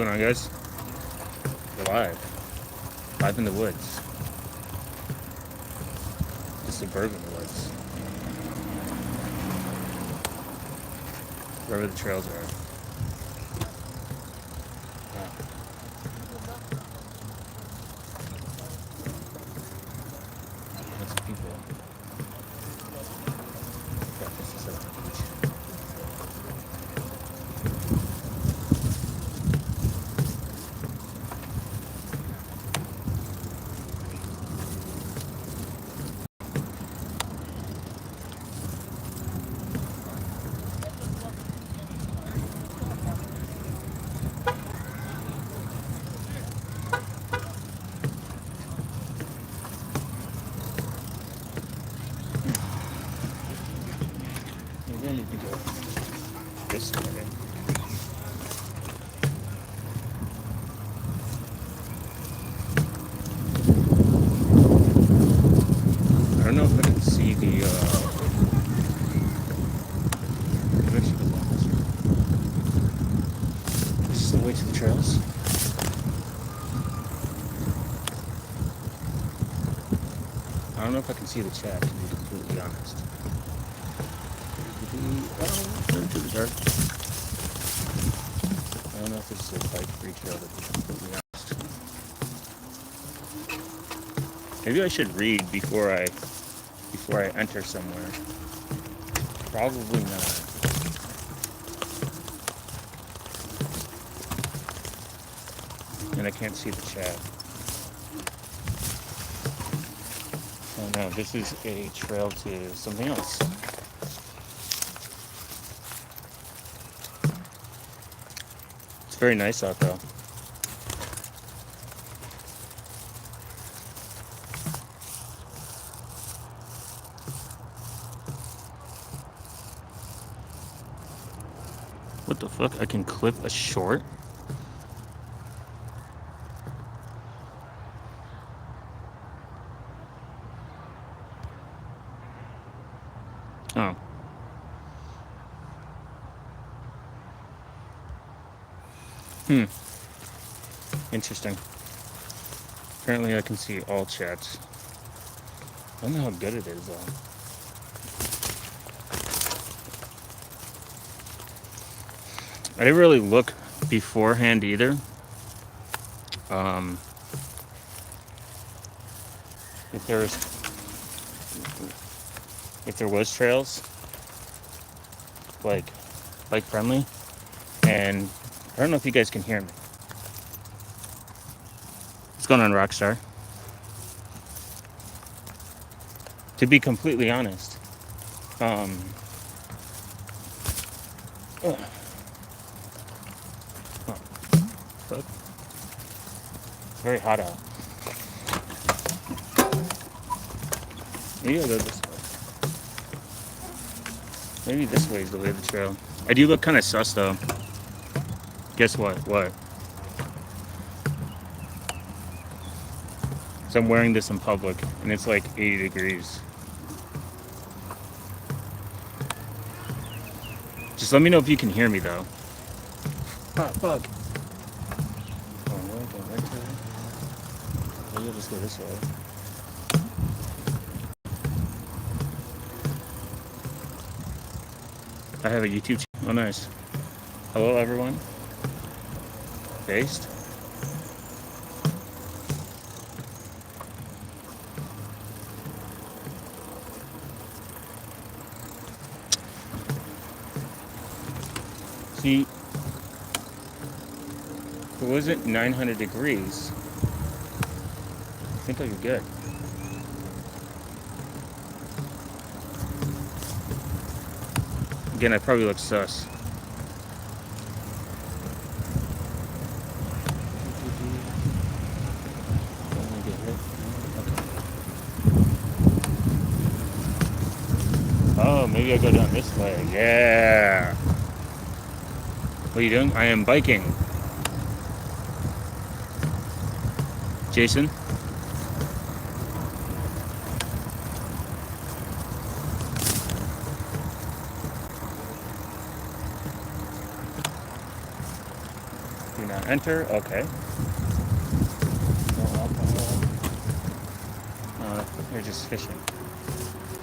going on, guys? We're live in the woods, the suburban woods, wherever the trails are. Wow. Lots of people. Breakfast is at the beach. Maybe I need to go this way. I don't know if I can see the, maybe I should go down this road. This is the way to the trails. I don't know if I can see the chat, to be completely honest. Into the dark. I don't know if this is a bike-free trail, to be completely honest. Maybe I should read before I enter somewhere. Probably not. And I can't see the chat. Oh no, this is a trail to something else. It's very nice out though. What the fuck? I can clip a short? Oh. Interesting. Apparently I can see all chats. I don't know how good it is though. I didn't really look beforehand either. If there was trails, like bike friendly, and I don't know if you guys can hear me. What's going on, Rockstar? To be completely honest, fuck. It's very hot out. Maybe I'll go this way. Maybe this way is the way of the trail. I do look kind of sus though. Guess what? What? So I'm wearing this in public and it's like 80 degrees. Just let me know if you can hear me though. Ah, fuck. Oh, no, go right there. Maybe I'll just go this way. I have a YouTube channel. Oh, nice. Hello, everyone. Based. See, if it wasn't 900 degrees, I think I'd be good. Again, I probably look sus. Oh, maybe I go down this way. Yeah. What are you doing? I am biking. Jason? Do not Enter. Okay. No alcohol. They're just fishing.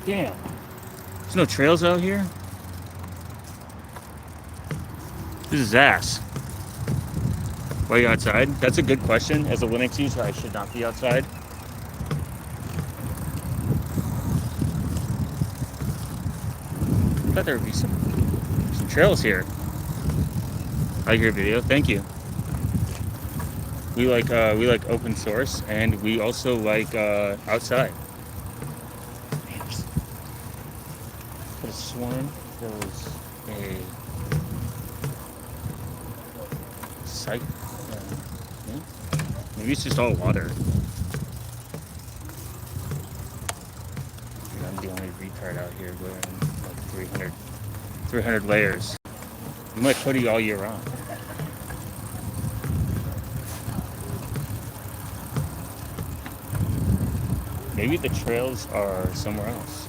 Damn. There's no trails out here? This is ass. Why are you outside? That's a good question. As a Linux user, I should not be outside. I thought there would be some trails here. I like your video. Thank you. We like open source, and we also like outside. I could have sworn there was a site. Yeah. Maybe it's just all water. Dude, I'm the only retard out here wearing like 300 layers. You might hoodie all year round. Maybe the trails are somewhere else.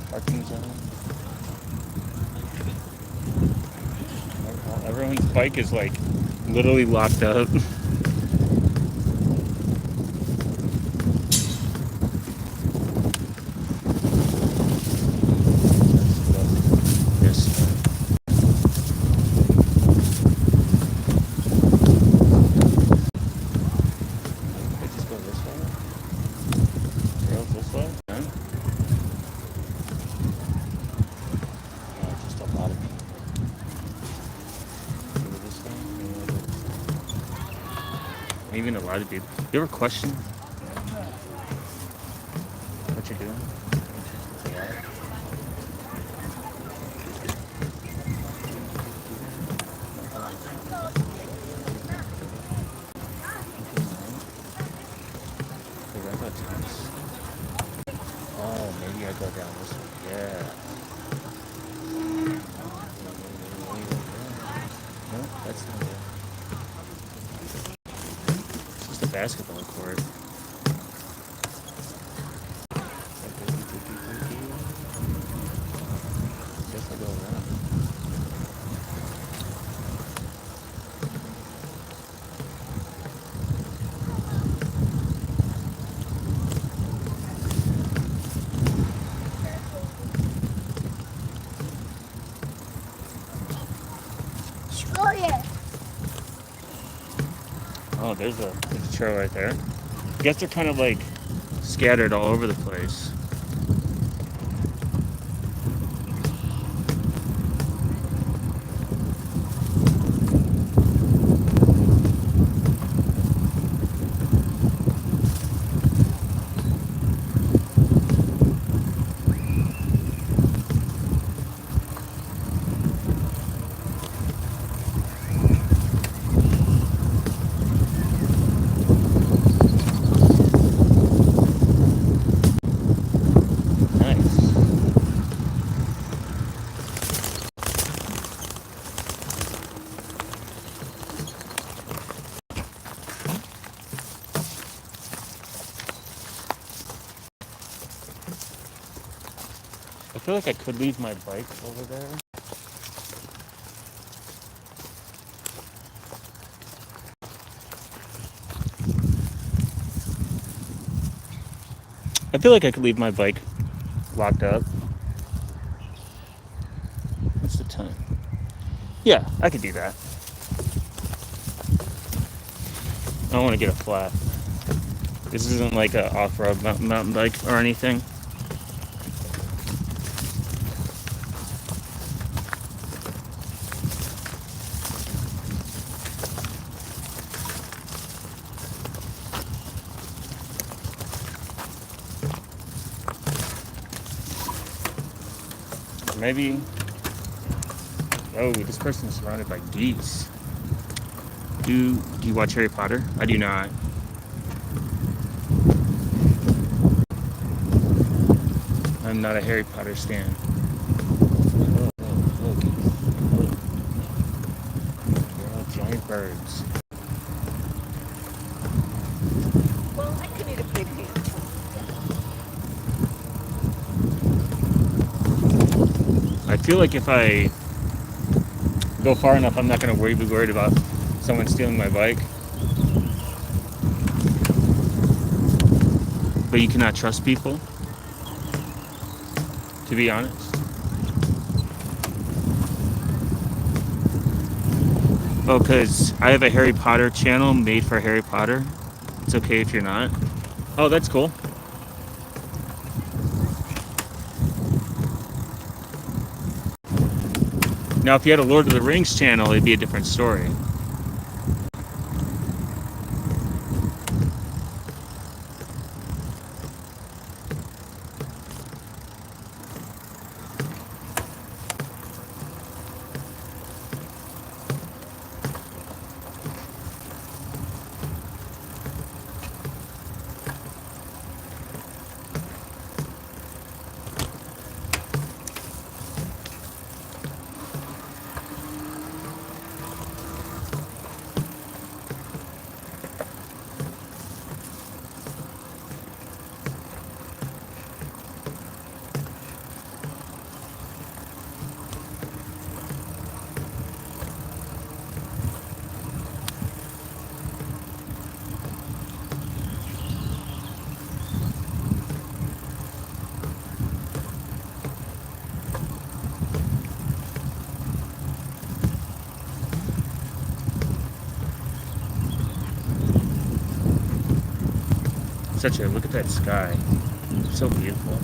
Parking zone. Everyone's bike is like literally locked up. Even a lot of people. You ever question what you're doing? Oh, maybe I go down this way. Yeah. No, that's not it. It's just a basketball court. Guess I'll go around. Oh, there's a trail right there. I guess they're kind of like scattered all over the place. I feel like I could leave my bike over there. I feel like I could leave my bike locked up. What's the time? Yeah, I could do that. I don't want to get a flat. This isn't like an off-road mountain bike or anything. Maybe. Oh, this person is surrounded by geese. Do you watch Harry Potter? I do not. I'm not a Harry Potter stan. They're all giant birds. Well, I could eat a big handful. I feel like if I go far enough, I'm not going to be worried about someone stealing my bike. But you cannot trust people, to be honest. Oh, because I have a Harry Potter channel made for Harry Potter. It's okay if you're not. Oh, that's cool. Now, if you had a Lord of the Rings channel, it'd be a different story. Look at that sky. It's so beautiful.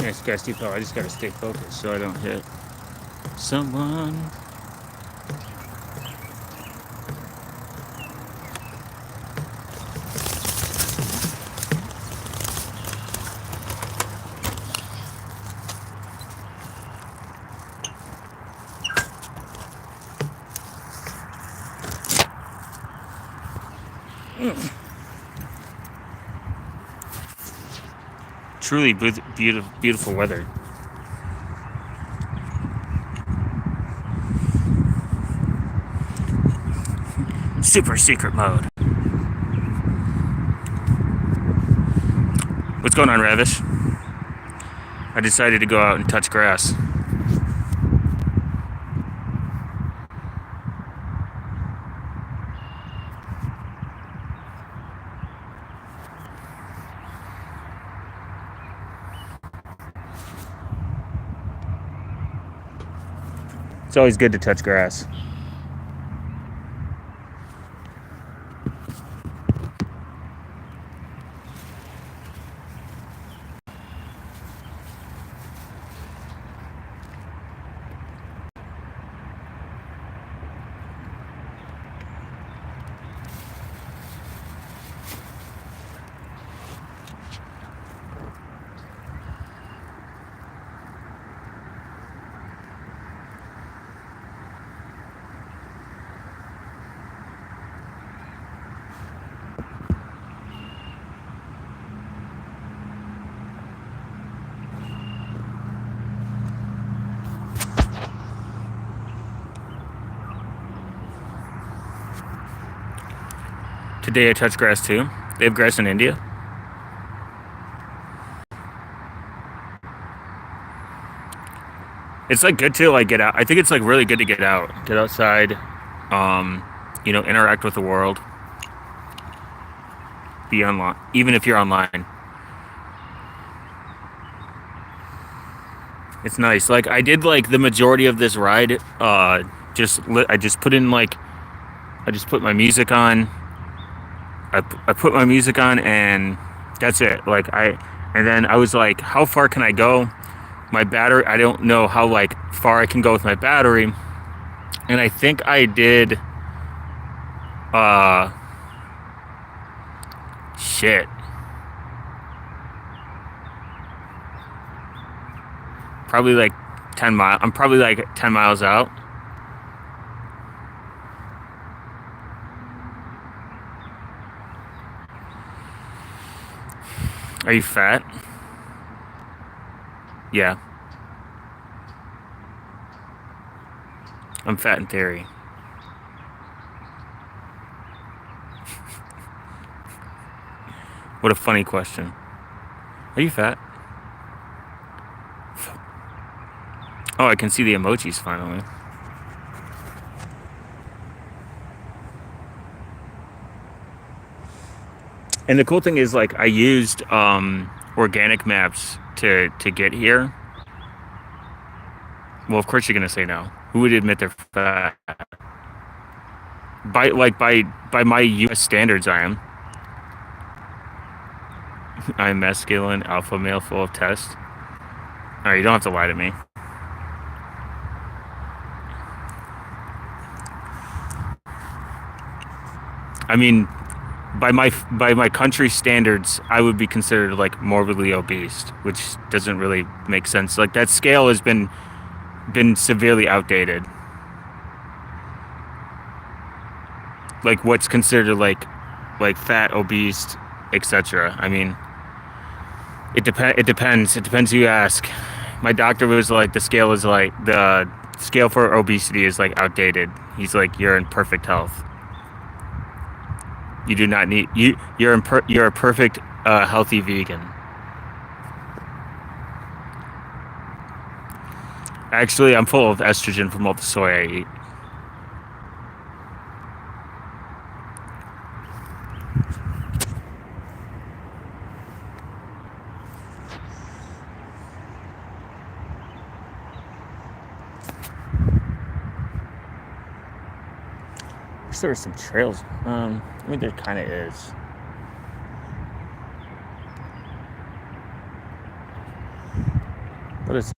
Nice gas depot. I just gotta stay focused so I don't hit someone. Truly beautiful weather. Super secret mode. What's going on, Ravish? I decided to go out and touch grass. It's always good to touch grass. Today I touched grass too. They have grass in India. It's like good to like get out. I think it's like really good to get out, get outside, interact with the world, be online, even if you're online. It's nice. Like I did like the majority of this ride. I just put in like I just put my music on. I put my music on and that's it. And then I was like, how far can I go? My battery. I don't know how like far I can go with my battery. And I think I did. Uh, shit. Probably like 10 miles. I'm probably like 10 miles out. Are you fat? Yeah, I'm fat in theory. What a funny question. Are you fat? Oh, I can see the emojis finally. And the cool thing is, like, I used organic maps to get here. Well, of course you're gonna say no. Who would admit they're fat? By my U.S. standards, I am. I'm masculine, alpha male, full of test. All right, you don't have to lie to me. I mean, by my country standards, I would be considered like morbidly obese, which doesn't really make sense. Like that scale has been severely outdated. Like what's considered like fat, obese, etc. I mean, it depends. It depends who you ask. My doctor was like the scale for obesity is like outdated. He's like you're in perfect health. You do not need you're a perfect healthy vegan. Actually, I'm full of estrogen from all the soy I eat. Wish there were some trails. I mean, there kind of is. What is?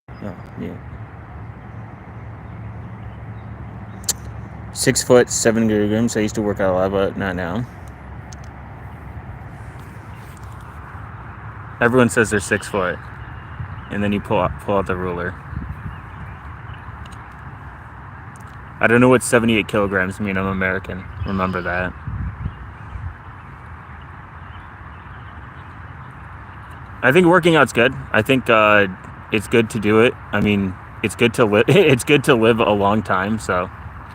Oh, yeah. 6 foot 7 kilograms. I used to work out a lot, but not now. Everyone says they're 6 foot, and then you pull out the ruler. I don't know what 78 kilograms mean. I'm American. Remember that. I think working out's good. I think it's good to do it. I mean, it's good to live. It's good to live a long time. So,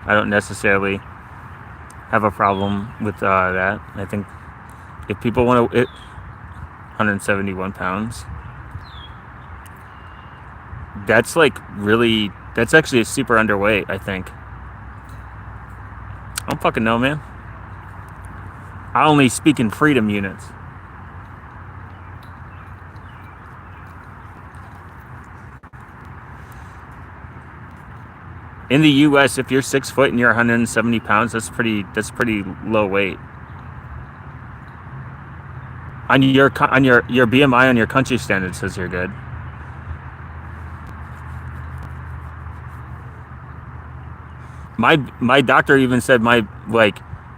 I don't necessarily have a problem with that. I think if people want to, 171 pounds. That's like really. That's actually super underweight. I think. I don't fucking know, man. I only speak in freedom units. In the U.S., if you're 6 foot and you're 170 pounds, that's pretty low weight. On your BMI on your country standard says you're good. My doctor even said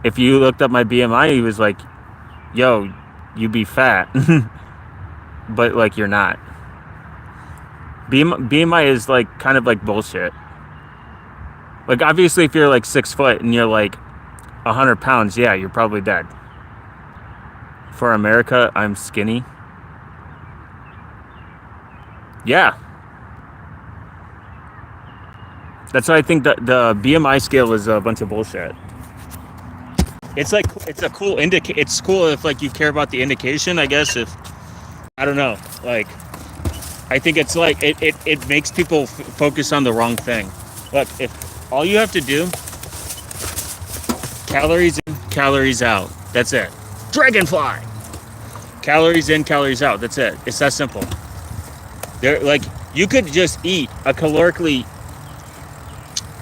if you looked up my BMI, he was like, "Yo, you be fat," but like you're not. BMI is like kind of like bullshit. Like obviously, if you're like 6 foot and you're like 100 pounds, yeah, you're probably dead. For America, I'm skinny. Yeah. That's why I think that the BMI scale is a bunch of bullshit. It's like it's a cool It's cool if like you care about the indication. I guess if I don't know, like I think it's like it makes people focus on the wrong thing. Look, if all you have to do, calories in, calories out. That's it. Dragonfly. Calories in, calories out. That's it. It's that simple. They're like You could just eat a calorically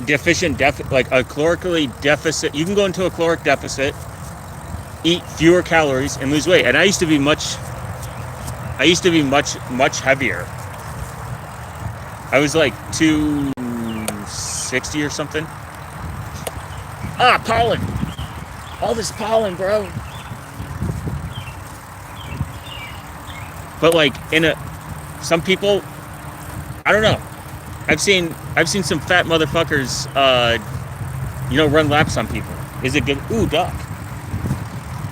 deficient like a calorically deficit. You can go into a caloric deficit, eat fewer calories, and lose weight. And I used to be much heavier. I was like 260 or something. Ah, pollen! All this pollen, bro. But like some people, I don't know. I've seen some fat motherfuckers, run laps on people. Is it good? Ooh, duck.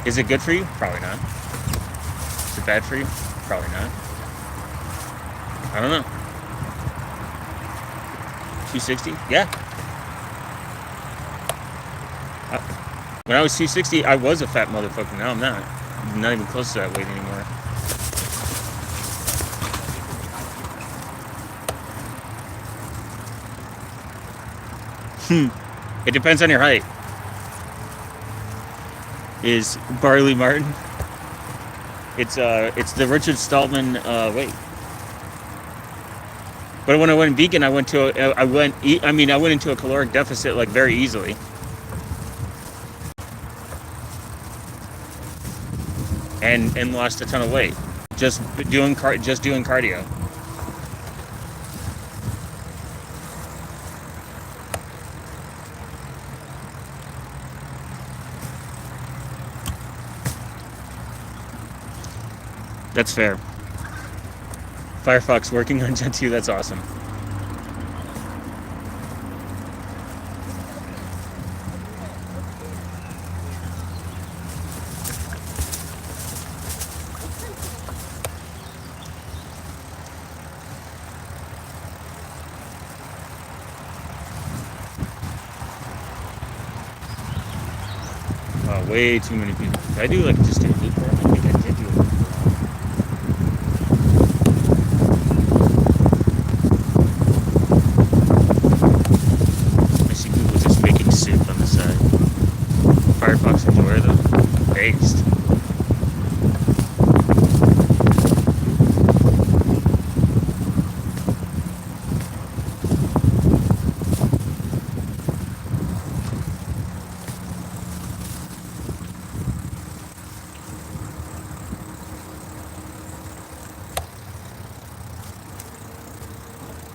Is it good for you? Probably not. Is it bad for you? Probably not. I don't know. 260? Yeah. When I was 260, I was a fat motherfucker. Now I'm not. I'm not even close to that weight anymore. It depends on your height. Is Barley Martin? It's the Richard Stallman weight. But when I went vegan, I went into a caloric deficit like very easily. And lost a ton of weight just doing cardio. That's fair. Firefox working on Gen 2, that's awesome. Way too many people. Did I do like just a loop there? I think I did do a loop. I see people just making soup on the side. Firefox enjoy the paste.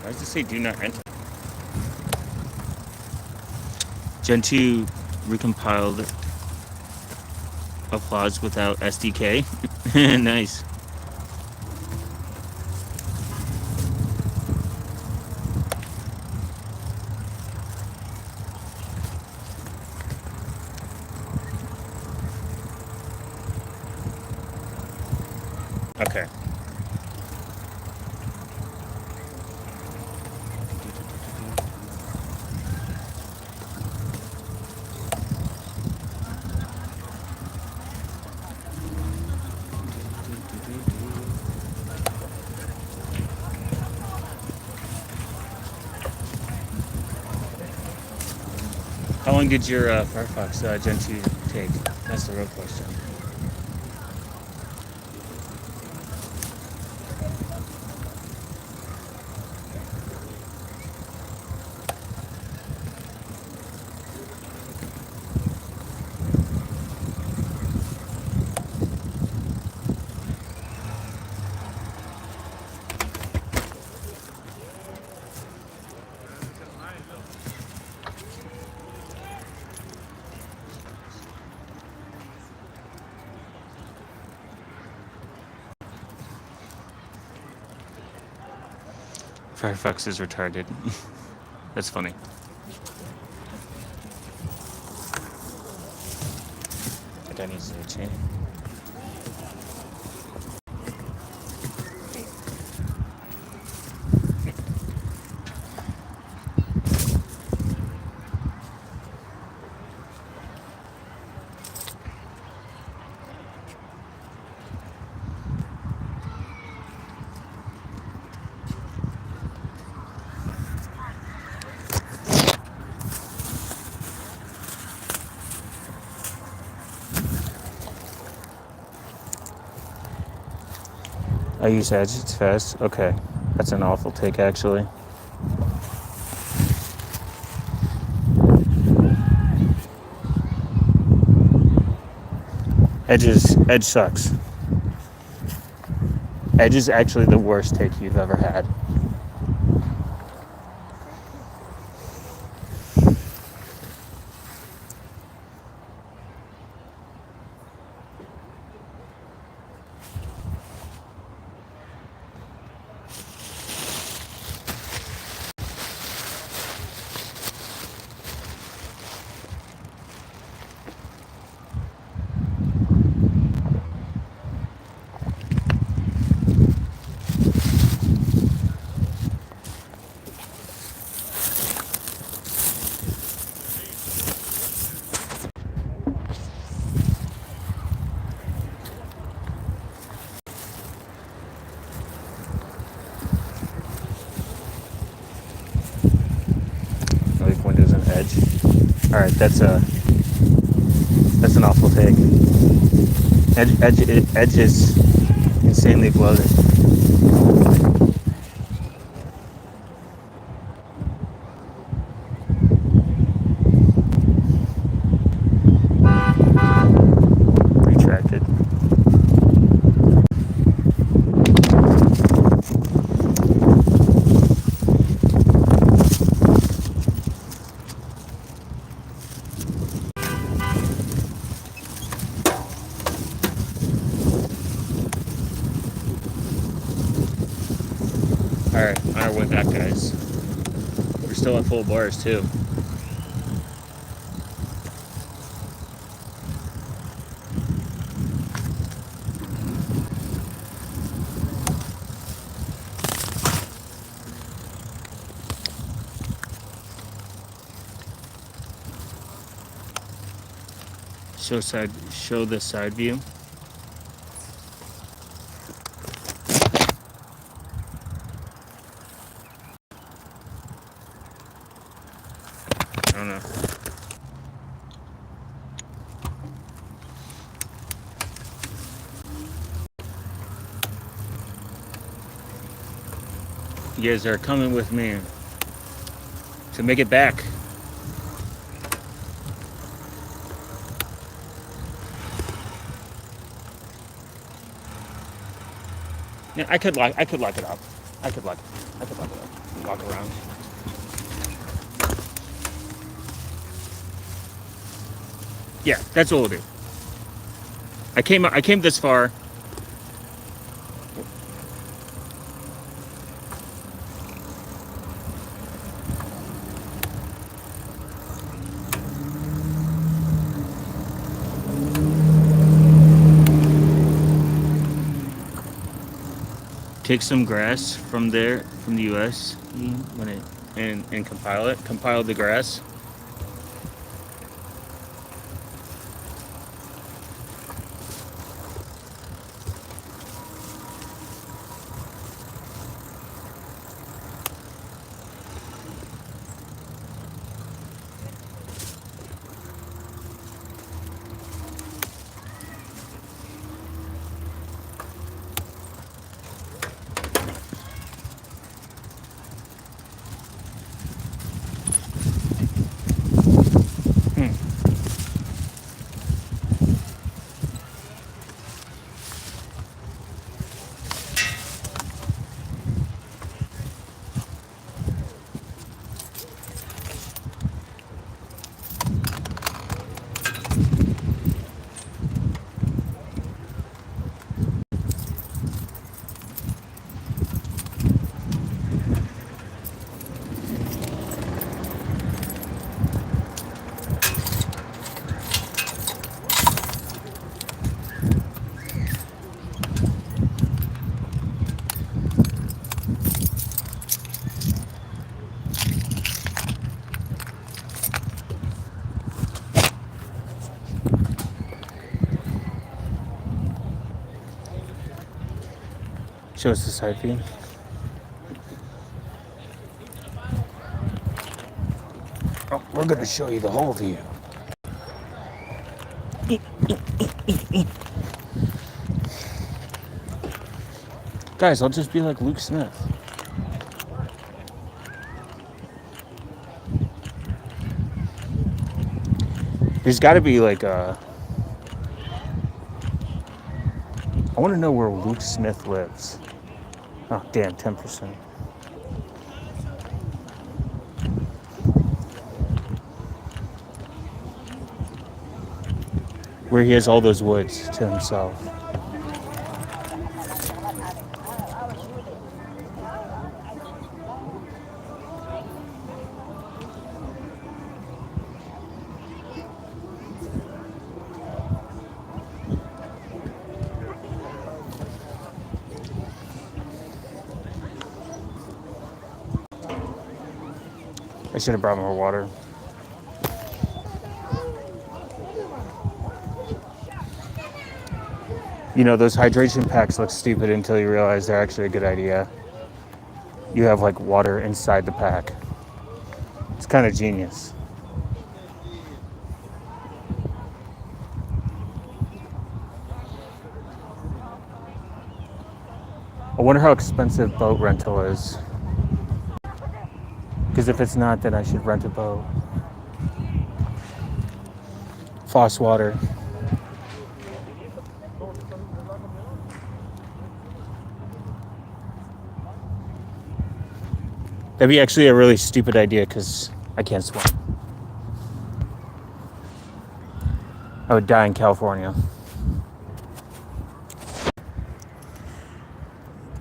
Why does it say do not enter? Gen 2 recompiled applause without SDK. Nice. Okay. How long did your Firefox Gen 2 take? That's the real question. Firefox is retarded. That's funny. That needs to change. I use Edge, it's fast. Okay. That's an awful take, actually. Edge sucks. Edge is actually the worst take you've ever had. Like Windows and Edge. All right, that's an awful take. Edge is insanely bloated. Retracted. Alright, on our way back, guys. We're still at full bars, too. Show the side view. I don't know. You guys are coming with me to make it back. Yeah, I could lock it up. I could lock it up. Walk around. Yeah, that's what we'll do. I came this far. Take some grass from the US and compile the grass. Show us the side view. Oh, we're gonna show you the whole view. Guys, I'll just be like Luke Smith. There's got to be like I want to know where Luke Smith lives. Oh, damn, 10%. Where he has all those woods to himself. I should have brought more water. You know, those hydration packs look stupid until you realize they're actually a good idea. You have like water inside the pack. It's kind of genius. I wonder how expensive boat rental is. Because if it's not, then I should rent a boat. Foss water. That'd be actually a really stupid idea because I can't swim. I would die in California.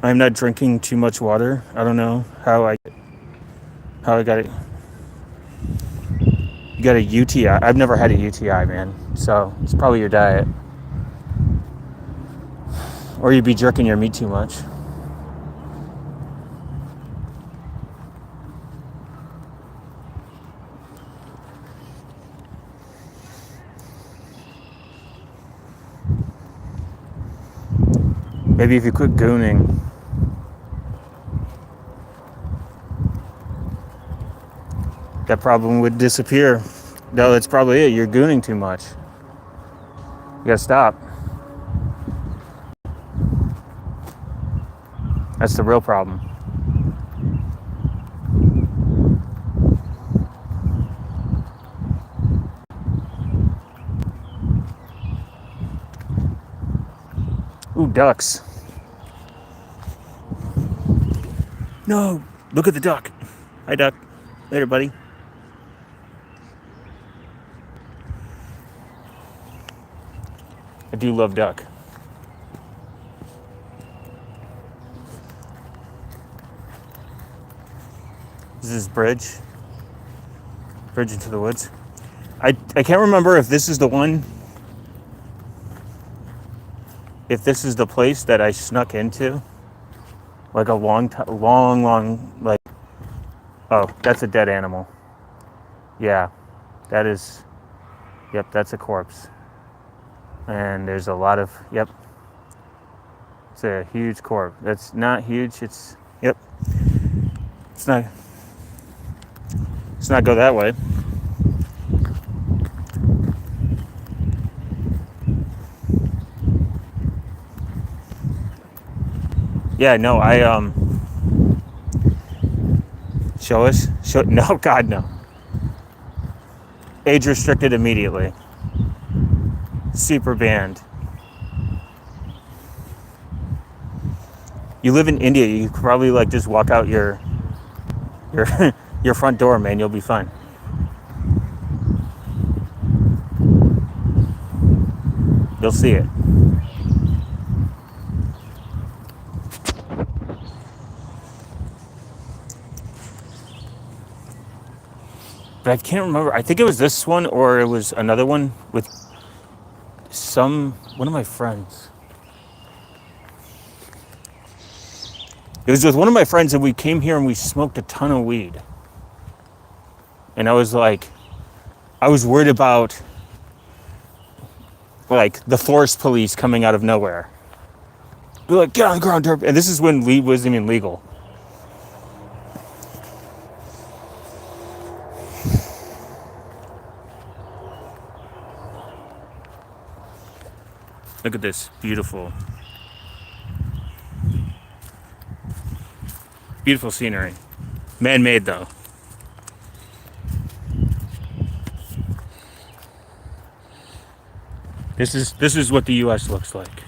I'm not drinking too much water. I don't know how I got it. You got a UTI. I've never had a UTI, man. So it's probably your diet. Or you'd be jerking your meat too much. Maybe if you quit gooning. That problem would disappear. No, that's probably it. You're gooning too much. You gotta stop. That's the real problem. Ooh, ducks. No, look at the duck. Hi, duck. Later, buddy. I do love duck. This is bridge. Bridge into the woods. I can't remember if this is the one. If this is the place that I snuck into. Like a long, like. Oh, that's a dead animal. Yeah, that is. Yep, that's a corpse. And there's a lot of. Yep. It's a huge corpse. That's not huge. It's. Yep. It's not. Let's not go that way. Yeah, no, show us? No, God, no. Age restricted immediately. Super banned. You live in India, you could probably like just walk out your your front door, man, you'll be fine. You'll see it. But I can't remember. I think it was this one or it was another one with one of my friends. It was with one of my friends and we came here and we smoked a ton of weed. And I was worried about like the forest police coming out of nowhere. Be like, get on the ground, derp. And this is when weed wasn't even legal. Look at this, beautiful scenery. Man-made though. This is what the U.S. looks like.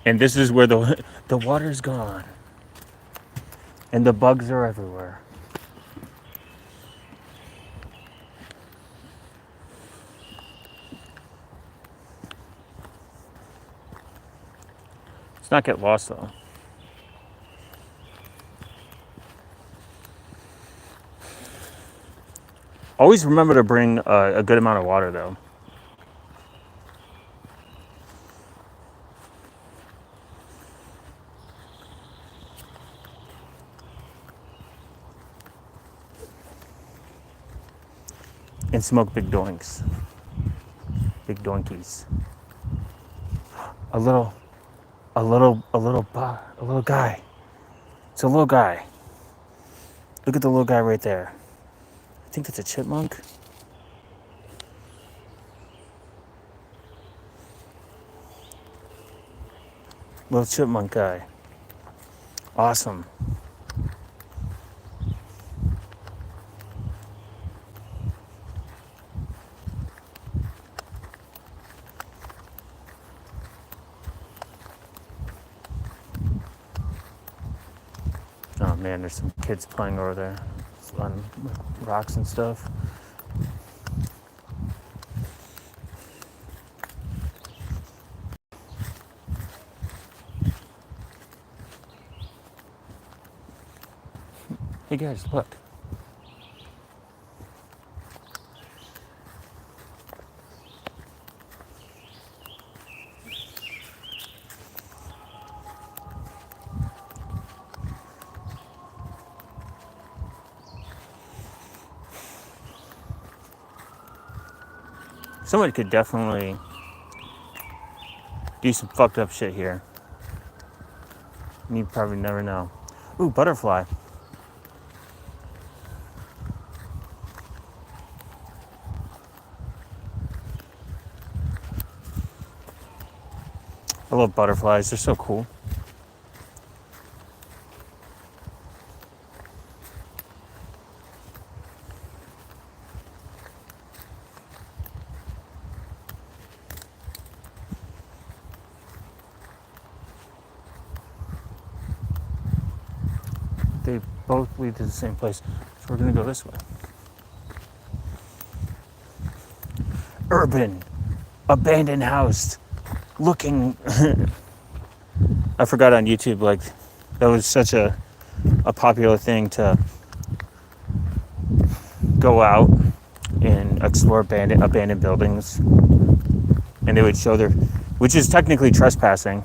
And this is where the water's gone. And the bugs are everywhere. Let's not get lost though. Always remember to bring a good amount of water though. And smoke big doinks. Big doinkies. A little guy. It's a little guy. Look at the little guy right there. I think that's a chipmunk. Little chipmunk guy. Awesome. Oh man, there's some kids playing over there on rocks and stuff. Hey guys, look. Somebody could definitely do some fucked up shit here. And you probably never know. Ooh, butterfly. I love butterflies. They're so cool. They both lead to the same place. So we're gonna go this way. Urban, abandoned house, looking. I forgot on YouTube, like, that was such a popular thing to go out and explore abandoned buildings. And they would show which is technically trespassing.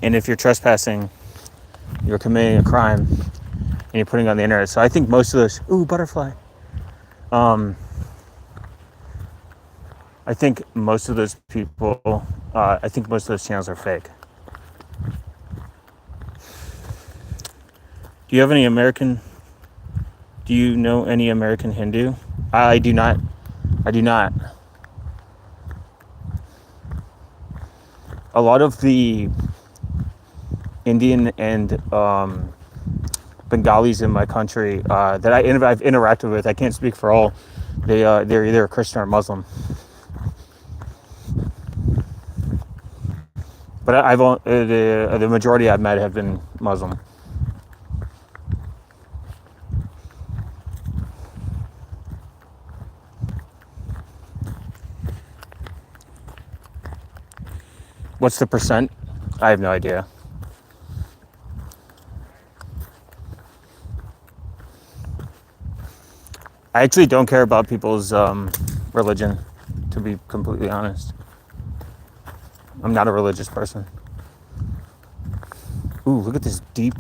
And if you're trespassing, you're committing a crime and you're putting it on the internet. So I think most of those, ooh, butterfly. I think most of those people, I think most of those channels are fake. Do you know any American Hindu? I do not. I do not. A lot of the Indian and Bengalis in my country that I've interacted with, I can't speak for all. They're either Christian or Muslim. But the majority I've met have been Muslim. What's the percent? I have no idea. I actually don't care about people's religion, to be completely honest. I'm not a religious person. Ooh, look at this deep.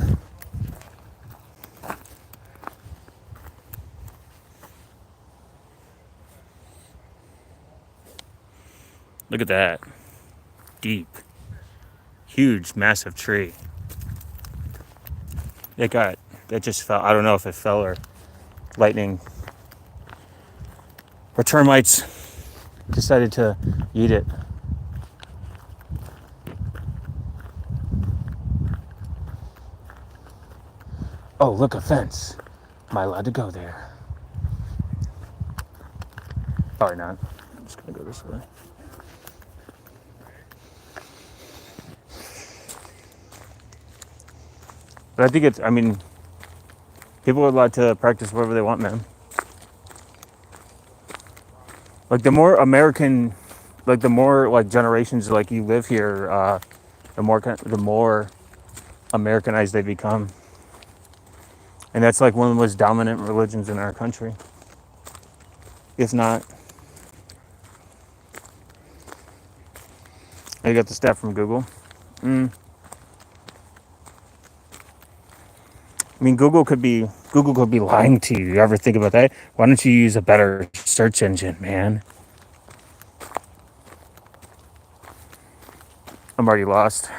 Look at that. Deep. Huge, massive tree. That just fell. I don't know if it fell or lightning or termites decided to eat it. Oh, look, a fence. Am I allowed to go there? Probably not. I'm just gonna go this way. But I think it's, I mean, people are allowed to practice whatever they want, man. Like the more American, like the more like generations like you live here, the more Americanized they become, and that's like one of the most dominant religions in our country, if not. I got the stat from Google. I mean, Google could be lying to you. You ever think about that? Why don't you use a better search engine, man? I'm already lost.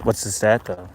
What's the stat though?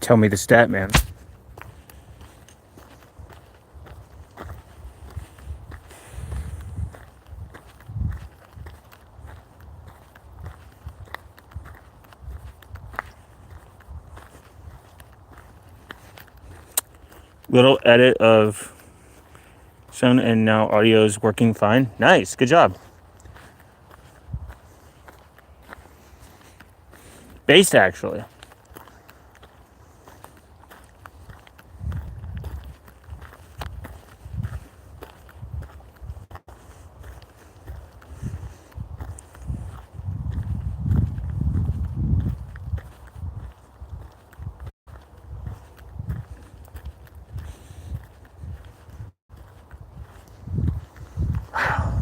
Tell me the stat, man. Little edit of sound and now audio is working fine. Nice, good job. Based actually.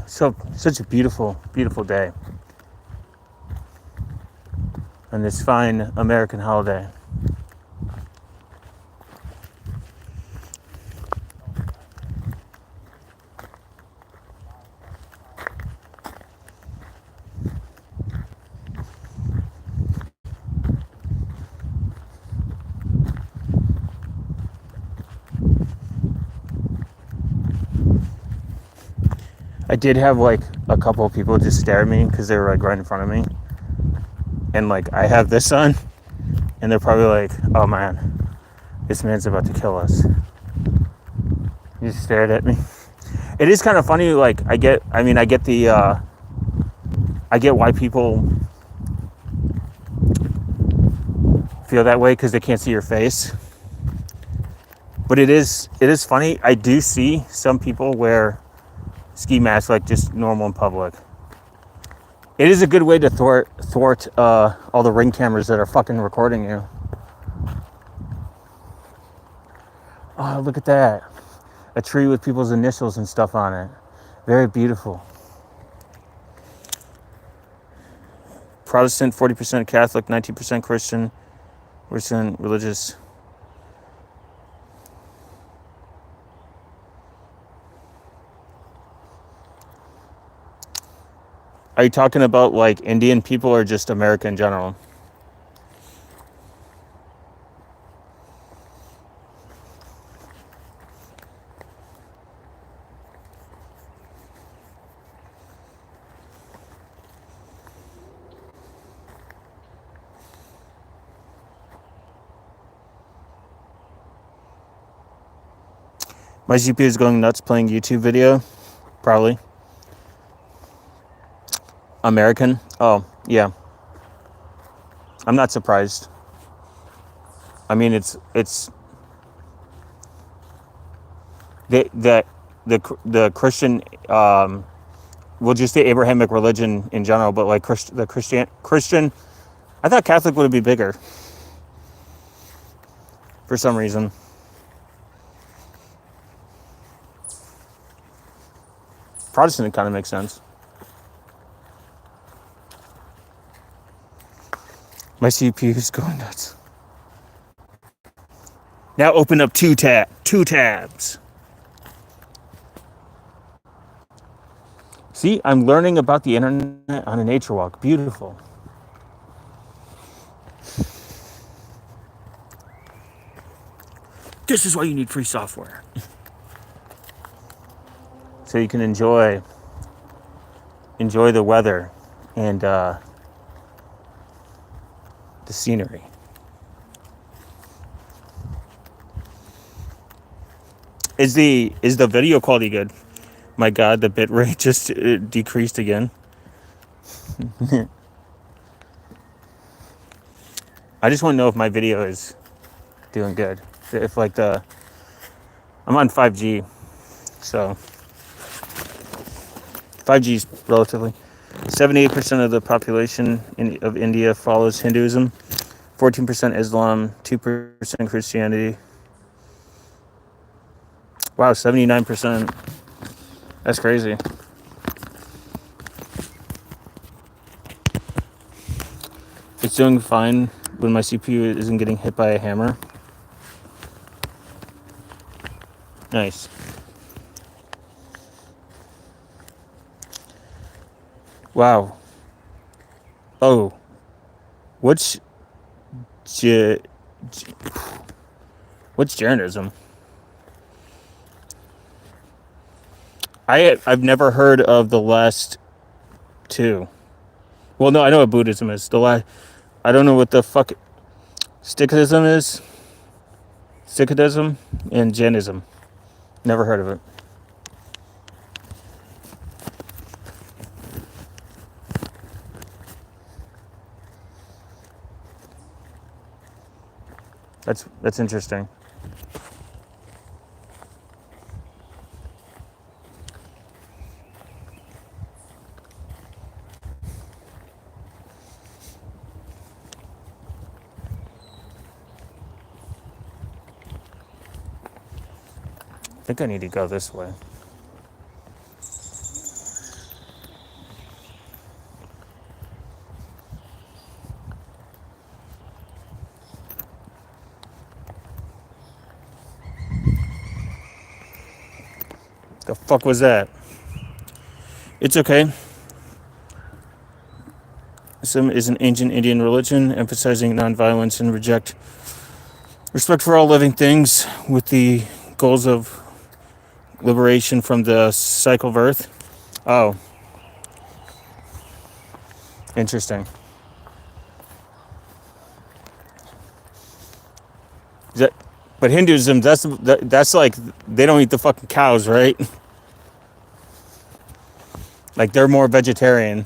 So such a beautiful, beautiful day on this fine American holiday. I did have like a couple of people just stare at me because they were like right in front of me, and like I have this on, and they're probably like, "Oh man, this man's about to kill us." He just stared at me. It is kind of funny. Like I get I get why people feel that way because they can't see your face. But it is funny. I do see some people wear ski masks like just normal in public. It is a good way to thwart all the ring cameras that are fucking recording you. Oh, look at that. A tree with people's initials and stuff on it. Very beautiful. Protestant, 40% Catholic, 19% Christian, religious. Are you talking about like Indian people or just America in general? My GPU is going nuts playing YouTube video, probably. American? Oh, yeah. I'm not surprised. I mean, it's the Christian, we'll just say Abrahamic religion in general, but like the Christian, I thought Catholic would be bigger for some reason. Protestant kind of makes sense. My CPU is going nuts. Now open up two tabs. See, I'm learning about the internet on a nature walk. Beautiful. This is why you need free software. So you can enjoy the weather and the scenery. Is the video quality good? My God, the bitrate just decreased again. I just want to know if my video is doing good. If like I'm on 5G, so 5G is relatively. 78% of the population of India follows Hinduism, 14% Islam, 2% Christianity. Wow, 79%. That's crazy. It's doing fine when my CPU isn't getting hit by a hammer. Nice. Wow. Oh. What's Jainism? I've never heard of the last two. Well, no, I know what Buddhism is. I don't know what the fuck Sikhism is. Sikhism and Jainism. Never heard of it. That's interesting. I think I need to go this way. The fuck was that? It's okay. Islam is an ancient Indian religion emphasizing nonviolence and respect for all living things with the goals of liberation from the cycle of earth. Oh. Interesting. But Hinduism, that's like, they don't eat the fucking cows, right? Like, they're more vegetarian.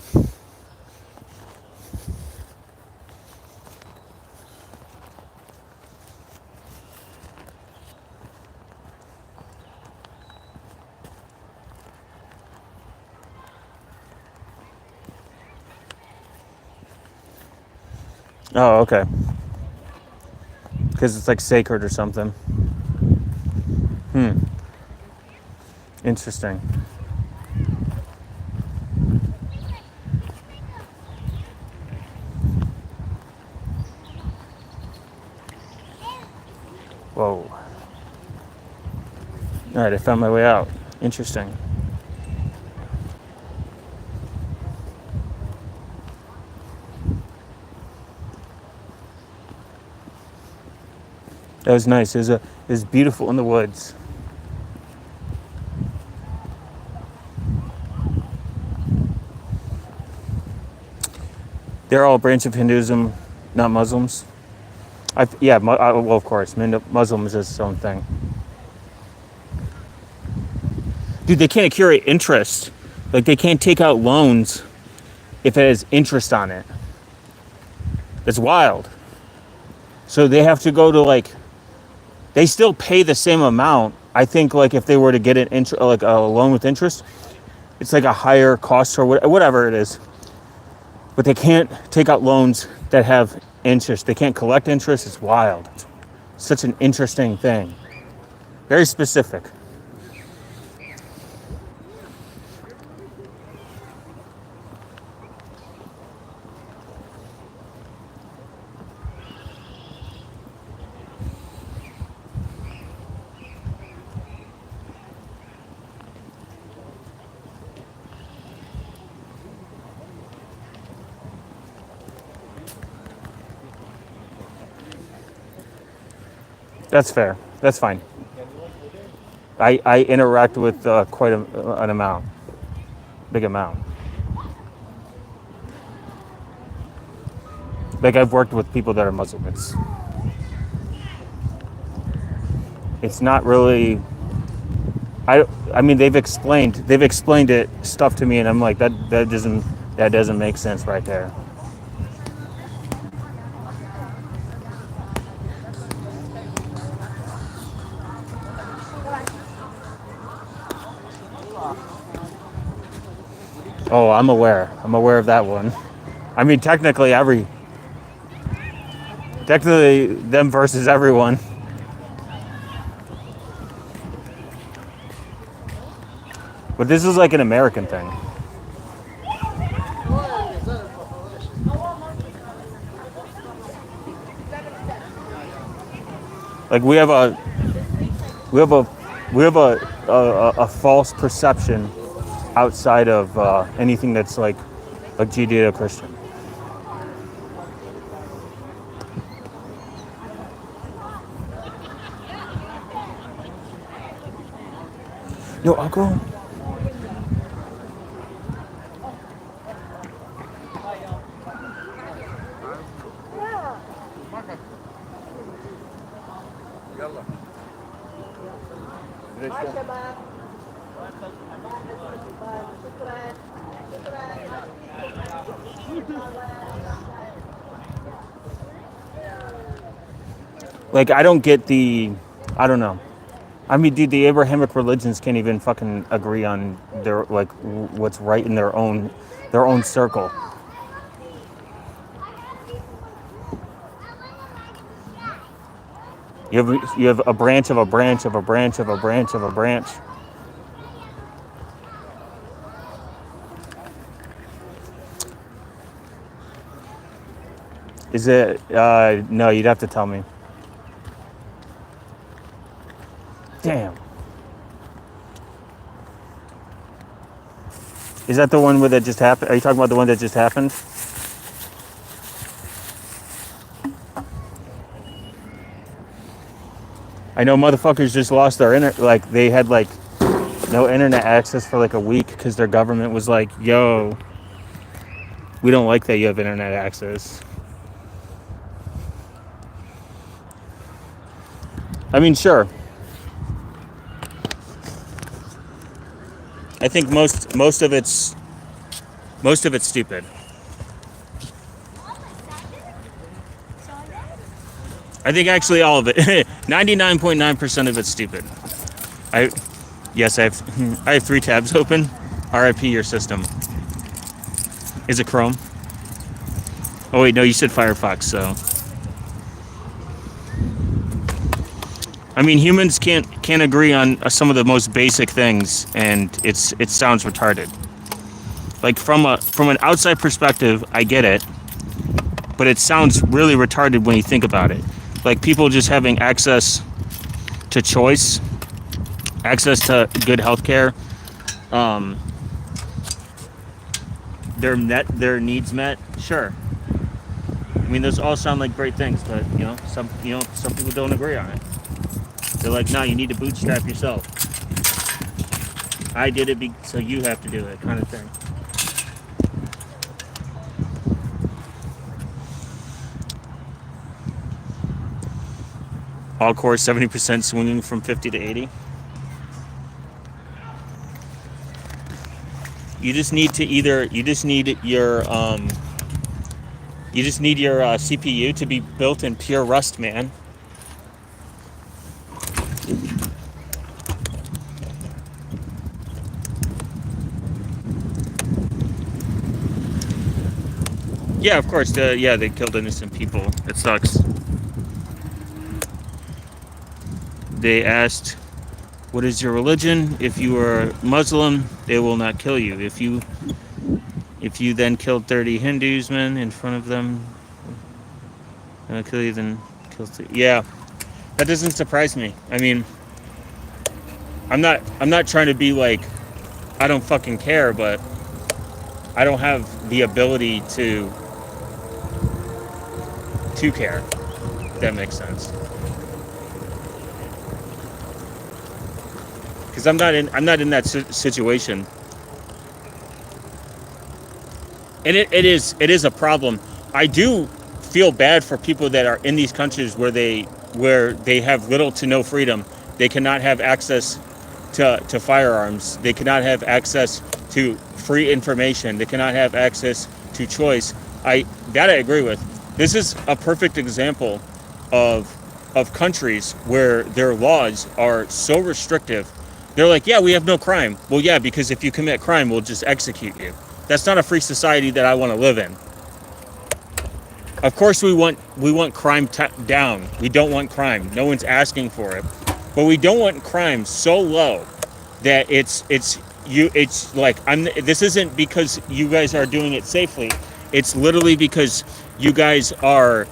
Oh, okay. Because it's like sacred or something. Interesting. Whoa. Alright, I found my way out. Interesting. That was nice. It was beautiful in the woods. They're all a branch of Hinduism, not Muslims. Well, of course, Muslims is its own thing. Dude, they can't accrue interest. Like, they can't take out loans if it has interest on it. It's wild. So they have to go to like, they still pay the same amount. I think like if they were to get like a loan with interest, it's like a higher cost or whatever it is. But they can't take out loans that have interest. They can't collect interest. It's wild. It's such an interesting thing. Very specific. That's fair. That's fine. I interact with quite an amount, big amount. Like I've worked with people that are Muslim. It's not really. I mean they've explained it stuff to me, and I'm like that doesn't make sense right there. Oh, I'm aware. I'm aware of that one. I mean, technically them versus everyone. But this is like an American thing. Like we have a false perception outside of anything that's like Judeo-Christian. Yo, Uncle. Like I don't get I don't know. I mean, dude, the Abrahamic religions can't even fucking agree on their like what's right in their own circle. You have a branch of a branch of a branch of a branch of a branch. Is it? No, you'd have to tell me. Damn. Is that the one where that just happened? Are you talking about the one that just happened? I know motherfuckers just lost their like they had like no internet access for like a week because their government was like, yo, we don't like that you have internet access. I mean, sure. I think most of it's stupid. I think actually all of it, 99.9% of it's stupid. I have 3 tabs open. RIP your system. Is it Chrome? Oh wait, no, you said Firefox, so. I mean, humans can't agree on some of the most basic things, and it sounds retarded. Like from an outside perspective, I get it, but it sounds really retarded when you think about it. Like people just having access to choice, access to good healthcare, their needs met. Sure. I mean, those all sound like great things, but some people don't agree on it. They're like, no, you need to bootstrap yourself. I did it, so you have to do it, kind of thing. All cores 70% swinging from 50 to 80. You just need to either you just need your CPU to be built in pure Rust, man. Yeah, of course. Yeah, they killed innocent people. It sucks. They asked, "What is your religion?" If you are Muslim, they will not kill you. If you then killed 30 Hindus men in front of them, they'll kill you. Then kill. Yeah, that doesn't surprise me. I mean, I'm not trying to be like I don't fucking care, but I don't have the ability to care. If that makes sense. Because I'm not in that situation, and it is a problem. I do feel bad for people that are in these countries where they have little to no freedom. They cannot have access to firearms. They cannot have access to free information. They cannot have access to choice. I agree with. This is a perfect example of countries where their laws are so restrictive. They're like, yeah, we have no crime. Well, yeah, because if you commit crime, we'll just execute you. That's not a free society that I want to live in. Of course, we want crime down. We don't want crime. No one's asking for it, but we don't want crime so low that it's like this isn't because you guys are doing it safely. It's literally because you guys are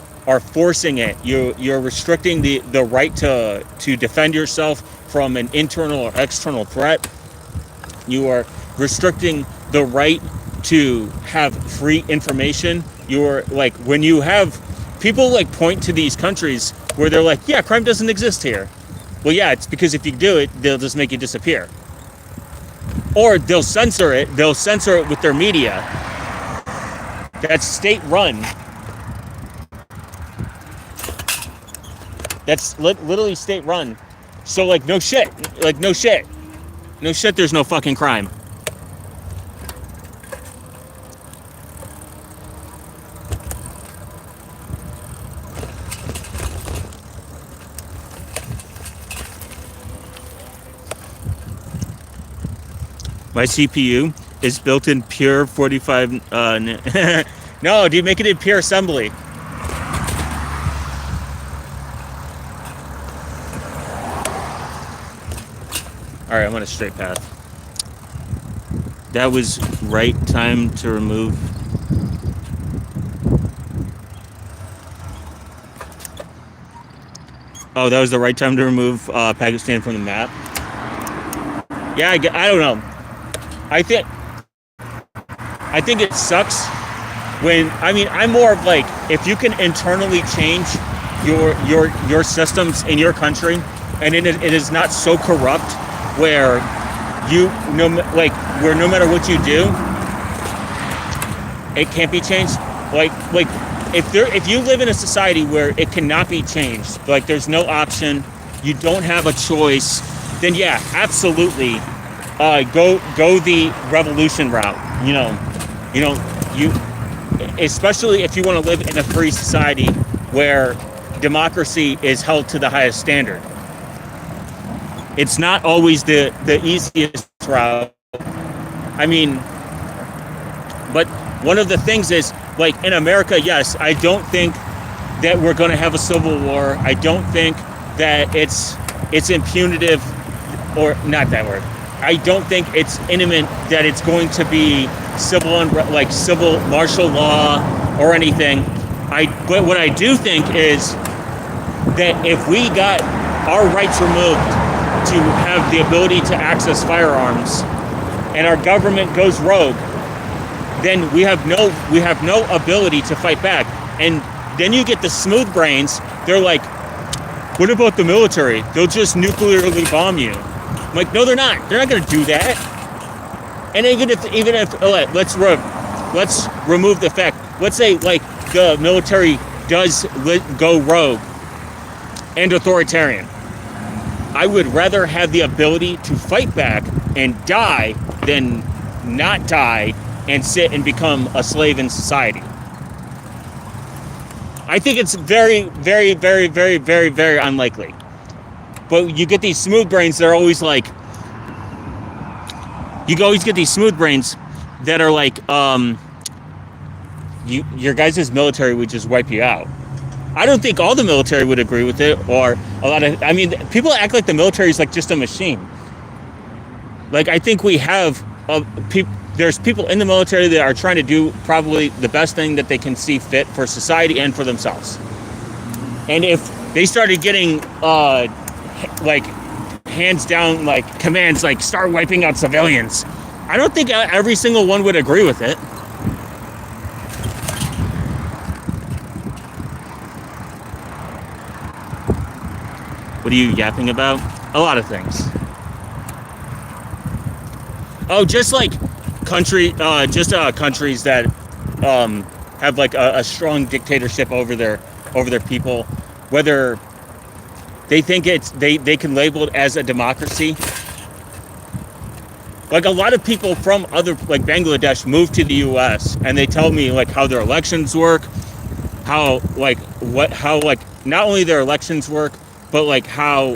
forcing it. You're restricting the right to defend yourself from an internal or external threat. You are restricting the right to have free information. You're like, when you have people like point to these countries where they're like, yeah, crime doesn't exist here. Well, yeah, it's because if you do it, they'll just make you disappear. Or they'll censor it. They'll censor it with their media. That's state run. That's literally state run. So like, no shit. Like, no shit. No shit, there's no fucking crime. My CPU is built in pure 45. No, dude, make it in pure assembly. All right, I'm on a straight path. That was right time to remove. Oh, that was the right time to remove Pakistan from the map. Yeah, I don't know. I think it sucks when, I'm more of like, if you can internally change your systems in your country, and it is not so corrupt where where no matter what you do, it can't be changed. Like if you live in a society where it cannot be changed, like there's no option, you don't have a choice, then yeah, absolutely. Go the revolution route. You especially if you want to live in a free society where democracy is held to the highest standard. It's not always the easiest route. But one of the things is, like in America, yes, I don't think that we're going to have a civil war. I don't think that it's impunitive, or not that word. I don't think it's imminent that it's going to be civil martial law or anything. But what I do think is that if we got our rights removed to have the ability to access firearms, and our government goes rogue, then we have no ability to fight back. And then you get the smooth brains. They're like, what about the military? They'll just nuclearly bomb you. I'm like, no, they're not. They're not going to do that. And even if let's remove the fact. Let's say like the military does go rogue and authoritarian. I would rather have the ability to fight back and die than not die and sit and become a slave in society. I think it's very, very, very, very, very, very unlikely. But you get these smooth brains that are always like, you always get these smooth brains that are like, your guys' military would just wipe you out. I don't think all the military would agree with it, or a lot of. I mean, people act like the military is like just a machine. Like I think we have there's people in the military that are trying to do probably the best thing that they can see fit for society and for themselves. And if they started getting like hands down like commands like start wiping out civilians, I don't think every single one would agree with it. What are you yapping about? A lot of things. Oh, just like countries that have like a strong dictatorship over their people, whether they think they can label it as a democracy. Like a lot of people from other like Bangladesh move to the U.S. and they tell me like how their elections work, how not only their elections work, but like how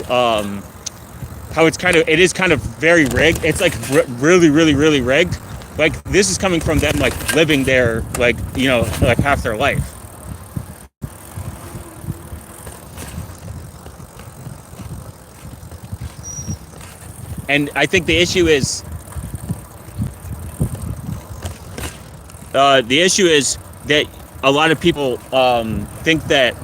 it is kind of very rigged. It's like really, really, really rigged. Like this is coming from them like living there like like half their life. And I think the issue is that a lot of people think that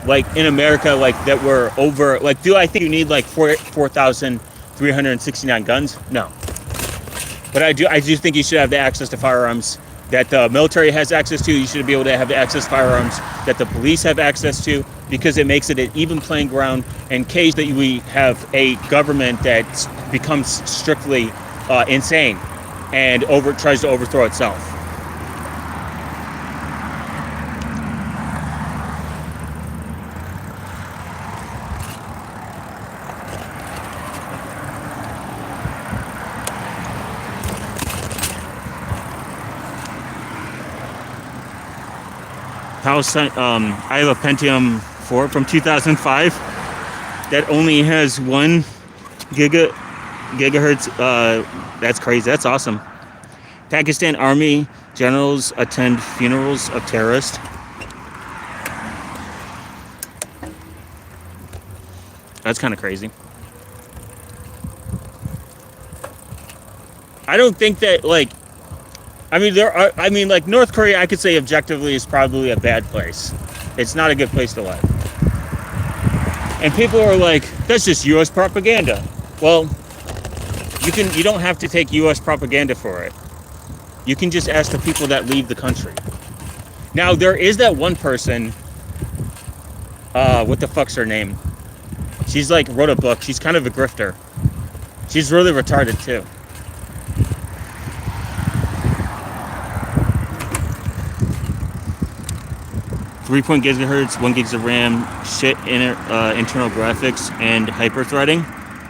like in America, like that we're over. Like, do I think you need like 4,369 guns? No, but I do think you should have the access to firearms that the military has access to. You should be able to have the access to firearms that the police have access to, because it makes it an even playing ground in case that we have a government that becomes strictly insane and tries to overthrow itself. I have a Pentium 4 from 2005 that only has 1 gigahertz. That's crazy. That's awesome. Pakistan Army generals attend funerals of terrorists. That's kind of crazy. I don't think that like. Like North Korea, I could say objectively is probably a bad place. It's not a good place to live. And people are like, that's just U.S. propaganda. Well, you don't have to take U.S. propaganda for it. You can just ask the people that leave the country. Now, there is that one person, what the fuck's her name? She's like wrote a book. She's kind of a grifter. She's really retarded too. 3 gigahertz, 1 gigs of RAM, internal graphics, and hyperthreading.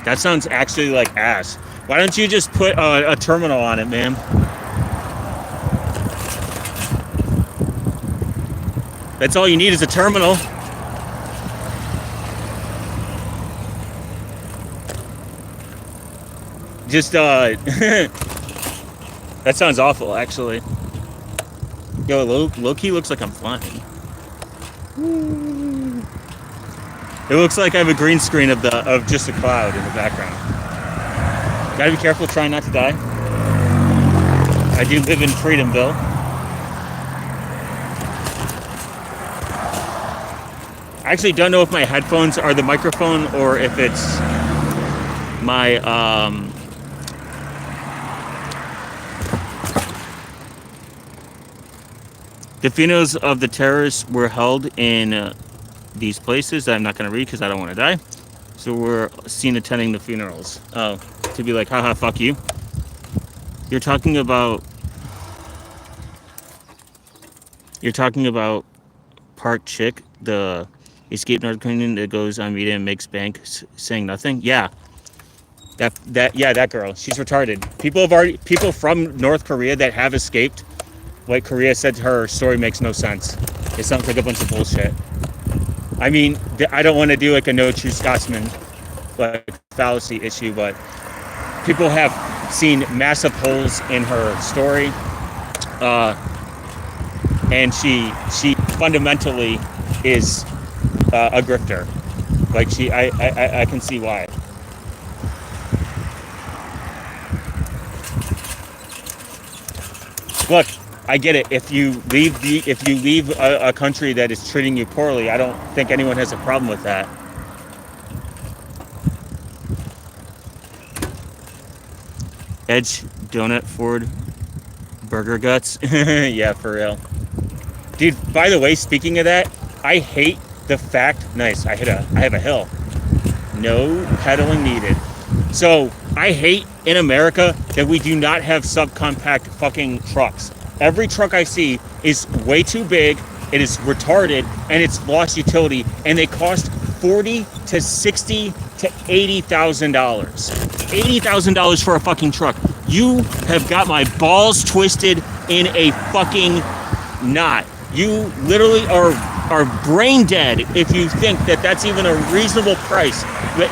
That sounds actually like ass. Why don't you just put a terminal on it, man? That's all you need is a terminal. Just, that sounds awful, actually. Yo, low-key looks like I'm flying. It looks like I have a green screen of just a cloud in the background. Gotta be careful trying not to die. I do live in Freedomville. I actually don't know if my headphones are the microphone or if it's my the funerals of the terrorists were held in these places that I'm not going to read because I don't want to die. So we're seen attending the funerals. Oh, to be like, haha, fuck you. You're talking about Park Chick, the escaped North Korean that goes on media and makes bank saying nothing? Yeah. That girl. She's retarded. People from North Korea that have escaped, like Korea, said her story makes no sense. It sounds like a bunch of bullshit. I mean, I don't want to do like a no true Scotsman like fallacy issue, but people have seen massive holes in her story, and she fundamentally is a grifter. Like I can see why. Look, I get it. If you leave a country that is treating you poorly, I don't think anyone has a problem with that. Edge, donut, Ford, burger guts. Yeah, for real. Dude, by the way, speaking of that, I hate the fact. Nice, I have a hill. No pedaling needed. So I hate in America that we do not have subcompact fucking trucks. Every truck I see is way too big, it is retarded, and it's lost utility, and they cost $40,000 to $60,000 to $80,000. $80,000 for a fucking truck. You have got my balls twisted in a fucking knot. You literally are brain dead if you think that that's even a reasonable price,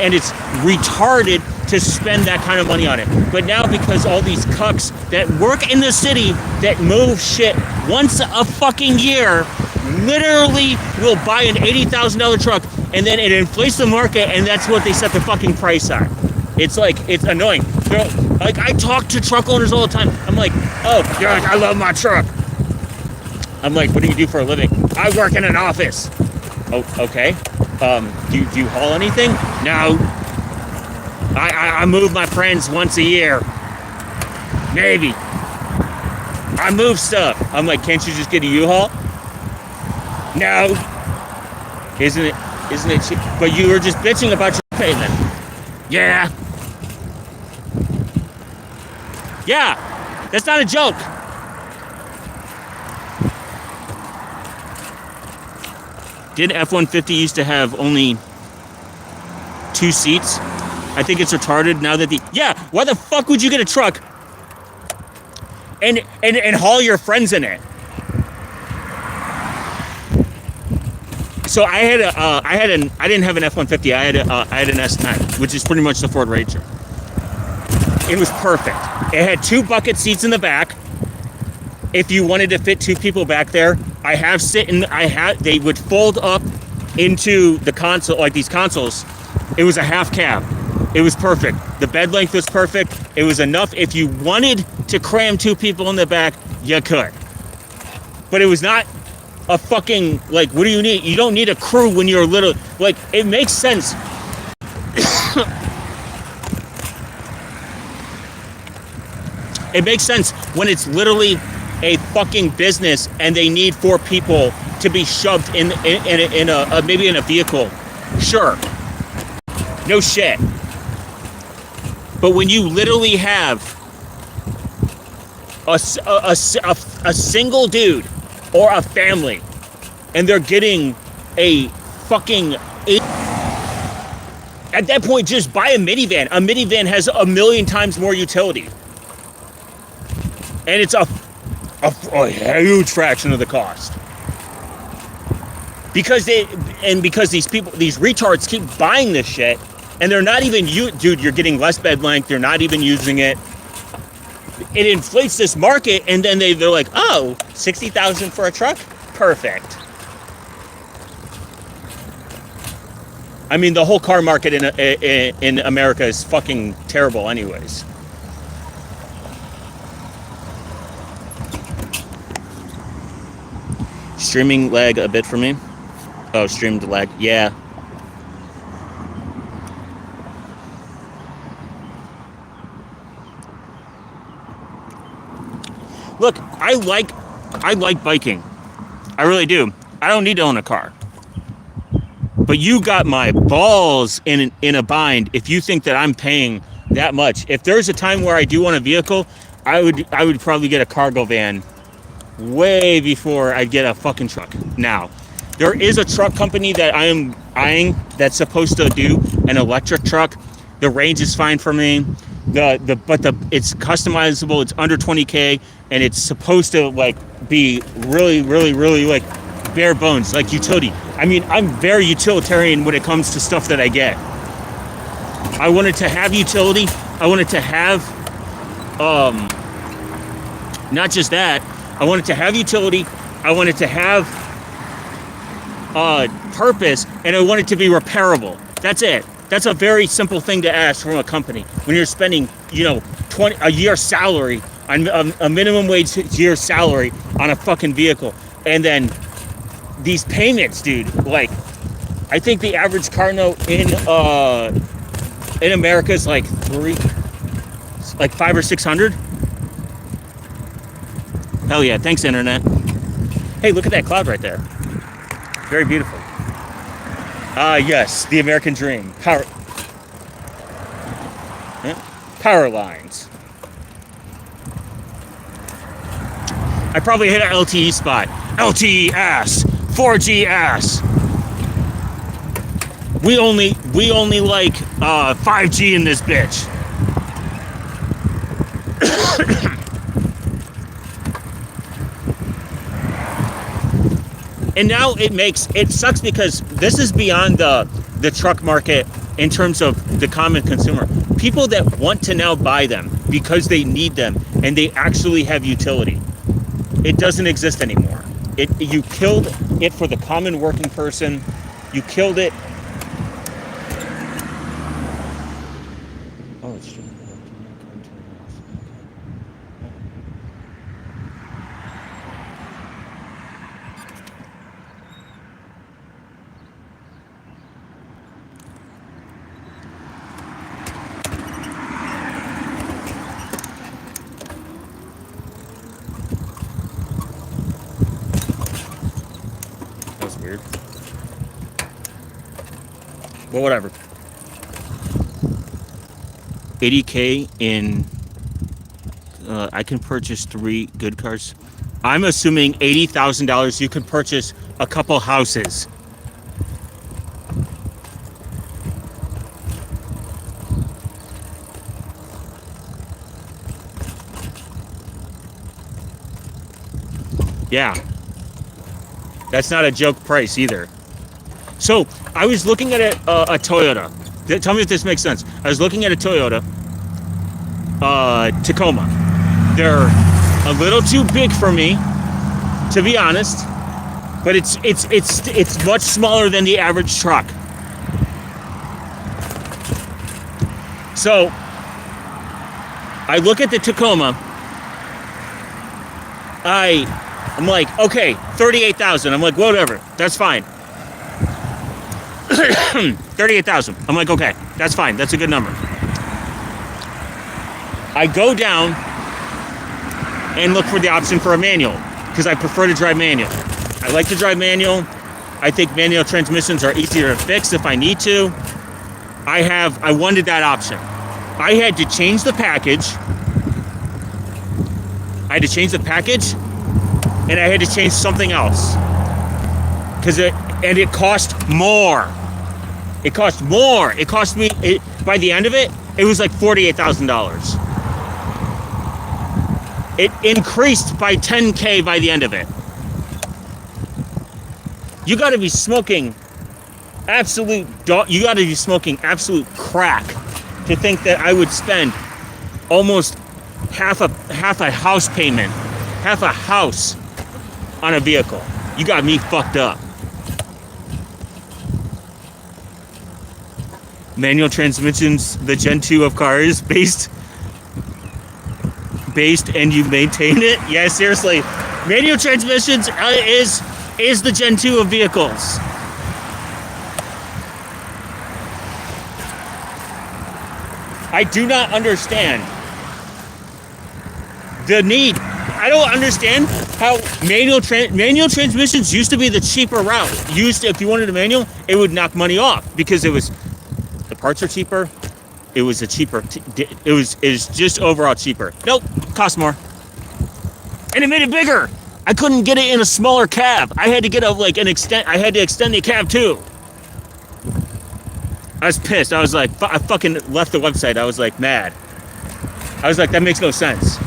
and it's retarded to spend that kind of money on it. But now, because all these cucks that work in the city that move shit once a fucking year literally will buy an $80,000 truck, and then it inflates the market, and that's what they set the fucking price on. It's like, it's annoying. Like, I talk to truck owners all the time. I'm like, oh, you're like, I love my truck. I'm like, what do you do for a living? I work in an office. Oh, okay. Do you haul anything? No. I move my friends once a year. Maybe. I move stuff. I'm like, can't you just get a U-Haul? No. Isn't it cheap? But you were just bitching about your payment. Yeah. Yeah. That's not a joke. Did F-150 used to have only 2 seats? I think it's retarded now that yeah, why the fuck would you get a truck and haul your friends in it? So I didn't have an F-150. I had an S10, which is pretty much the Ford Ranger. It was perfect. It had 2 bucket seats in the back. If you wanted to fit 2 people back there, they would fold up into the console, like these consoles. It was a half cab. It was perfect. The bed length was perfect. It was enough. If you wanted to cram 2 people in the back, you could. But it was not a fucking, like, what do you need? You don't need a crew when you're little. Like, it makes sense. It makes sense when it's literally a fucking business and they need 4 people to be shoved in a maybe in a vehicle. Sure. No shit. But when you literally have a single dude or a family and they're getting a fucking at that point, just buy a minivan. A minivan has a million times more utility. And it's a huge fraction of the cost. Because these retards keep buying this shit, and they're not even dude, you're getting less bed length, you're not even using it. It inflates this market, and then they're like, oh, $60,000 for a truck? Perfect. I mean, the whole car market in America is fucking terrible anyways. Streaming lag a bit for me. Oh, streamed lag. Yeah. Look, I like biking. I really do. I don't need to own a car. But you got my balls in a bind if you think that I'm paying that much. If there's a time where I do want a vehicle, I would probably get a cargo van way before I'd get a fucking truck. Now, there is a truck company that I am eyeing that's supposed to do an electric truck. The range is fine for me. But it's customizable. It's under 20K, and it's supposed to like be really, really, really like bare bones, like utility. I mean, I'm very utilitarian when it comes to stuff that I get. I wanted to have utility. I wanted to have, not just that. I wanted to have utility. I wanted to have purpose, and I want it to be repairable. That's it. That's a very simple thing to ask from a company when you're spending, 20 a year salary on a minimum wage year salary on a fucking vehicle, and then these payments, dude. Like, I think the average car note in America is like 500 or 600. Hell yeah! Thanks, internet. Hey, look at that cloud right there. Very beautiful. Yes, the American dream. Power lines. I probably hit an LTE spot. LTE ass. 4G ass. We only like 5G in this bitch. And now it sucks because this is beyond the truck market in terms of the common consumer. People that want to now buy them because they need them and they actually have utility. It doesn't exist anymore. You killed it for the common working person. You killed it. Oh, it's true. Weird. Well, whatever. 80K in I can purchase 3 good cars. I'm assuming $80,000 you can purchase a couple houses. Yeah. That's not a joke price either. So I was looking at a Toyota. Tell me if this makes sense. I was looking at a Toyota Tacoma. They're a little too big for me, to be honest. But it's much smaller than the average truck. So I look at the Tacoma. I'm like, okay, 38,000. I'm like, whatever, that's fine. 38,000. I'm like, okay, that's fine. That's a good number. I go down and look for the option for a manual because I prefer to drive manual. I like to drive manual. I think manual transmissions are easier to fix if I need to. I wanted that option. I had to change the package. And I had to change something else it cost more. It cost more. It cost me by the end of it. It was like $48,000. It increased by 10K by the end of it. You got to be smoking absolute crack to think that I would spend almost half a house payment, half a house on a vehicle. You got me fucked up. Manual transmissions, the Gen 2 of cars, based and you maintain it. Yeah, seriously. Manual transmissions is the Gen 2 of vehicles. I do not understand the need. I don't understand how manual transmissions used to be the cheaper route. If you wanted a manual, it would knock money off because the parts are cheaper. It was just overall cheaper. Nope, cost more. And it made it bigger. I couldn't get it in a smaller cab. I had to get I had to extend the cab too. I was pissed. I was like, I fucking left the website. I was like mad. I was like, that makes no sense.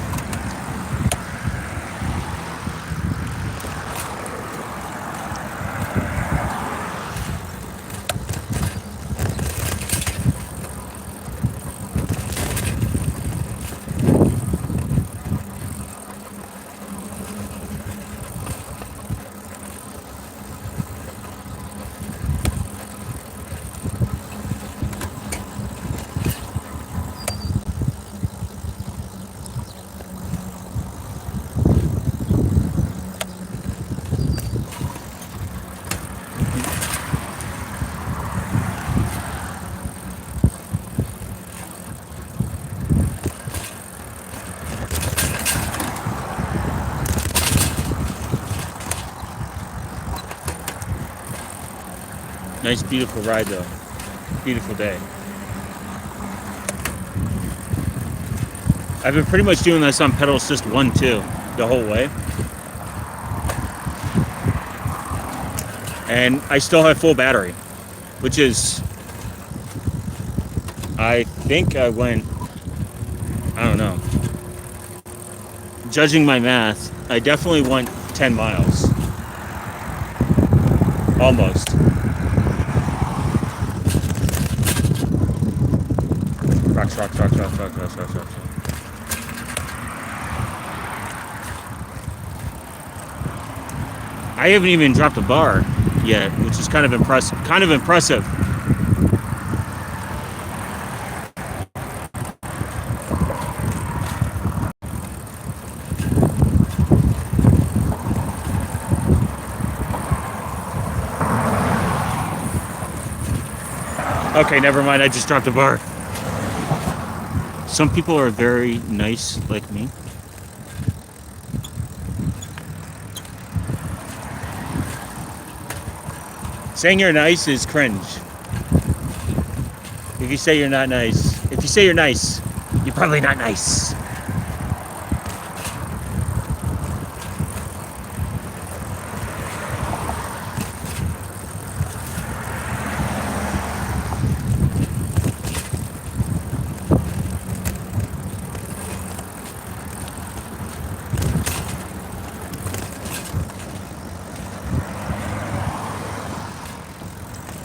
Nice, beautiful ride though. Beautiful day. I've been pretty much doing this on pedal assist 1, 2 the whole way. And I still have full battery, which is, I think I went, I don't know. Judging my math, I definitely went 10 miles. Almost. Rocks, rocks, rocks, rocks, rocks, rocks, rocks, rocks. I haven't even dropped a bar yet, which is kind of impressive. Kind of impressive. Okay, never mind. I just dropped a bar. Some people are very nice like me. Saying you're nice is cringe. If you say you're not nice, if you say you're nice, you're probably not nice.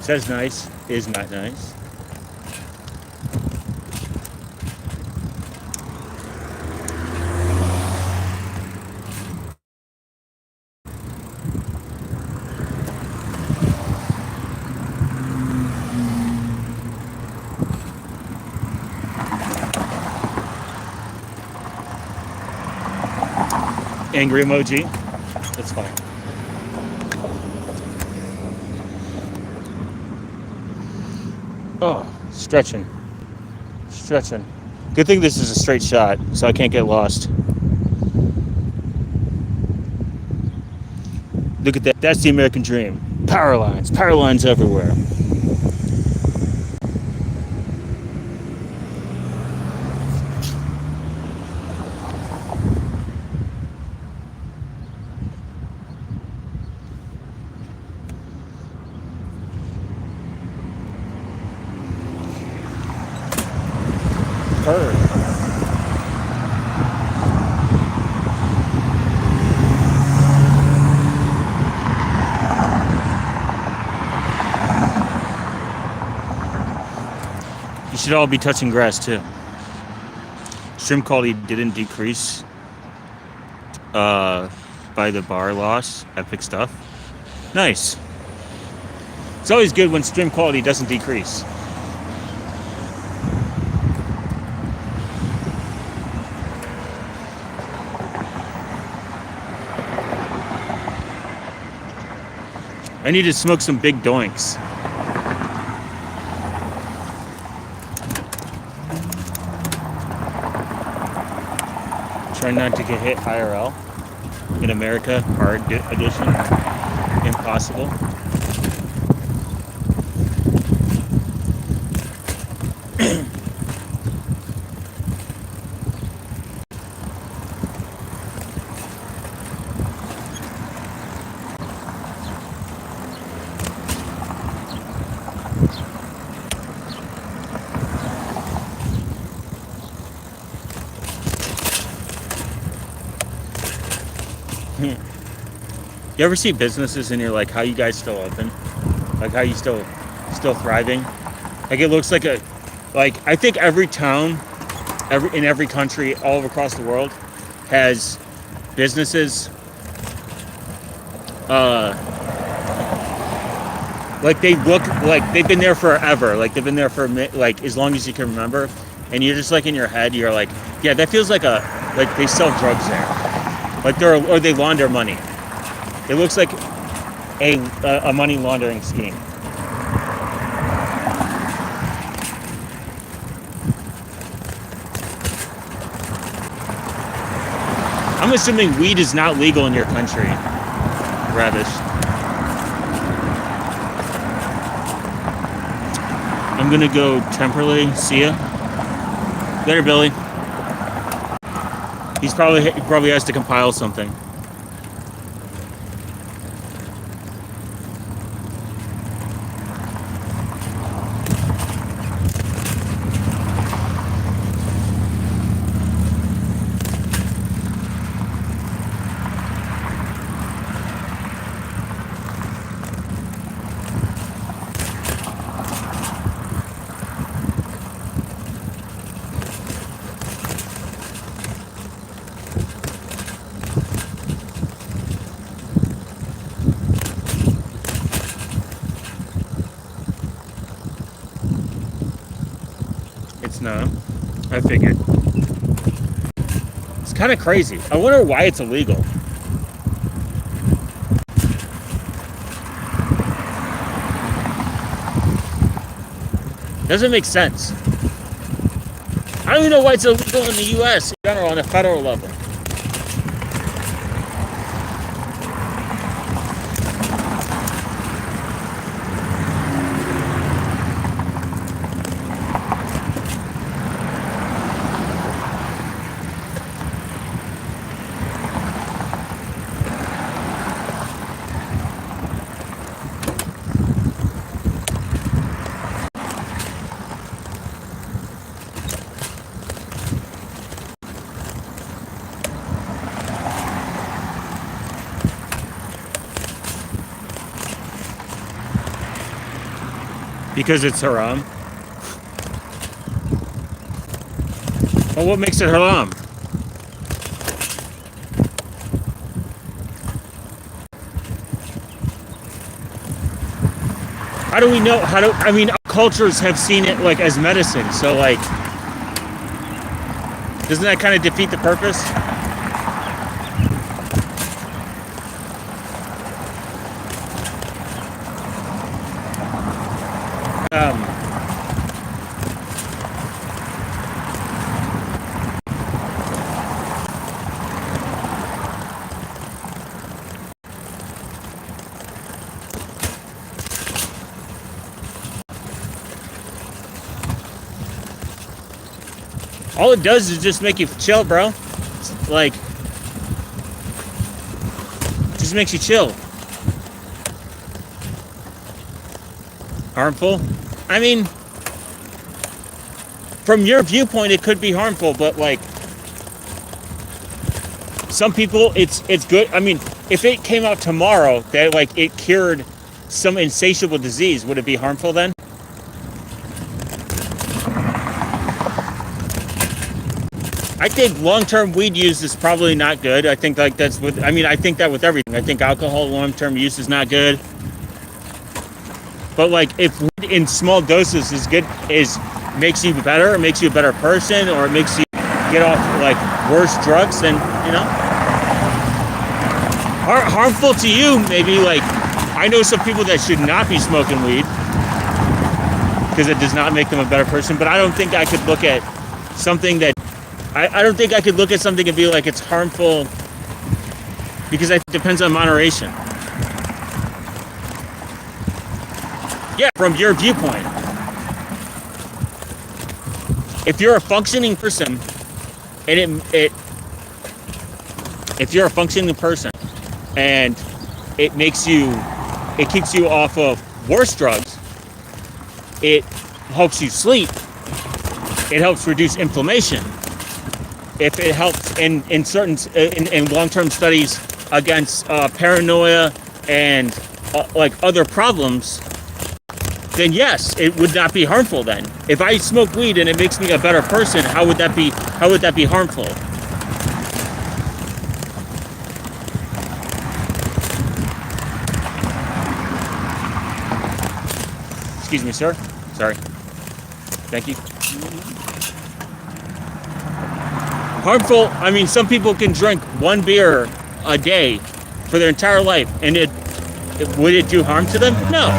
Says nice is not nice. Angry emoji. That's fine. Oh, stretching. Stretching. Good thing this is a straight shot, so I can't get lost. Look at that. That's the American dream. Power lines everywhere. Bird. You should all be touching grass too. Stream quality didn't decrease by the bar loss. Epic stuff. Nice. It's always good when stream quality doesn't decrease. I need to smoke some big doinks. Try not to get hit IRL. In America, hard edition. Impossible. You ever see businesses and you're like, how you guys still open? Like how you still thriving? Like it looks like I think every town, in every country, all across the world, has businesses. Like they look like they've been there forever. Like they've been there for like as long as you can remember. And you're just like in your head, you're like, yeah, that feels like they sell drugs there. Like or they launder money. It looks like a money laundering scheme. I'm assuming weed is not legal in your country, Ravish. I'm gonna go temporarily. See ya. Later, Billy. He probably has to compile something. It's not. I figured. It's kind of crazy. I wonder why it's illegal. Doesn't make sense. I don't even know why it's illegal in the U.S. in general on a federal level. Because it's haram. Well, what makes it haram? How do we know? I mean, our cultures have seen it like as medicine. So like, doesn't that kind of defeat the purpose? All it does is just make you chill, bro. It's like, just makes you chill. Harmful? I mean, from your viewpoint, it could be harmful, but like, some people, it's good. I mean, if it came out tomorrow that like it cured some insatiable disease, would it be harmful then? I think long-term weed use is probably not good. I think like that's with. I mean, I think that with everything. I think alcohol long-term use is not good. But like, if weed in small doses is good, makes you better, it makes you a better person, or it makes you get off like worse drugs, then you know, harmful to you. Maybe like, I know some people that should not be smoking weed because it does not make them a better person. But I don't think I could look at something that. I don't think I could look at something and be like it's harmful, because it depends on moderation. Yeah, from your viewpoint. If you're a functioning person, and if you're a functioning person, and it keeps you off of worse drugs, it helps you sleep, it helps reduce inflammation. if it helps in certain in long-term studies against paranoia and like other problems, then yes, it would not be harmful. Then, if I smoke weed and it makes me a better person, how would that be? How would that be harmful? Excuse me, sir. Sorry. Thank you. Harmful. I mean, some people can drink one beer a day for their entire life, and would it do harm to them? No.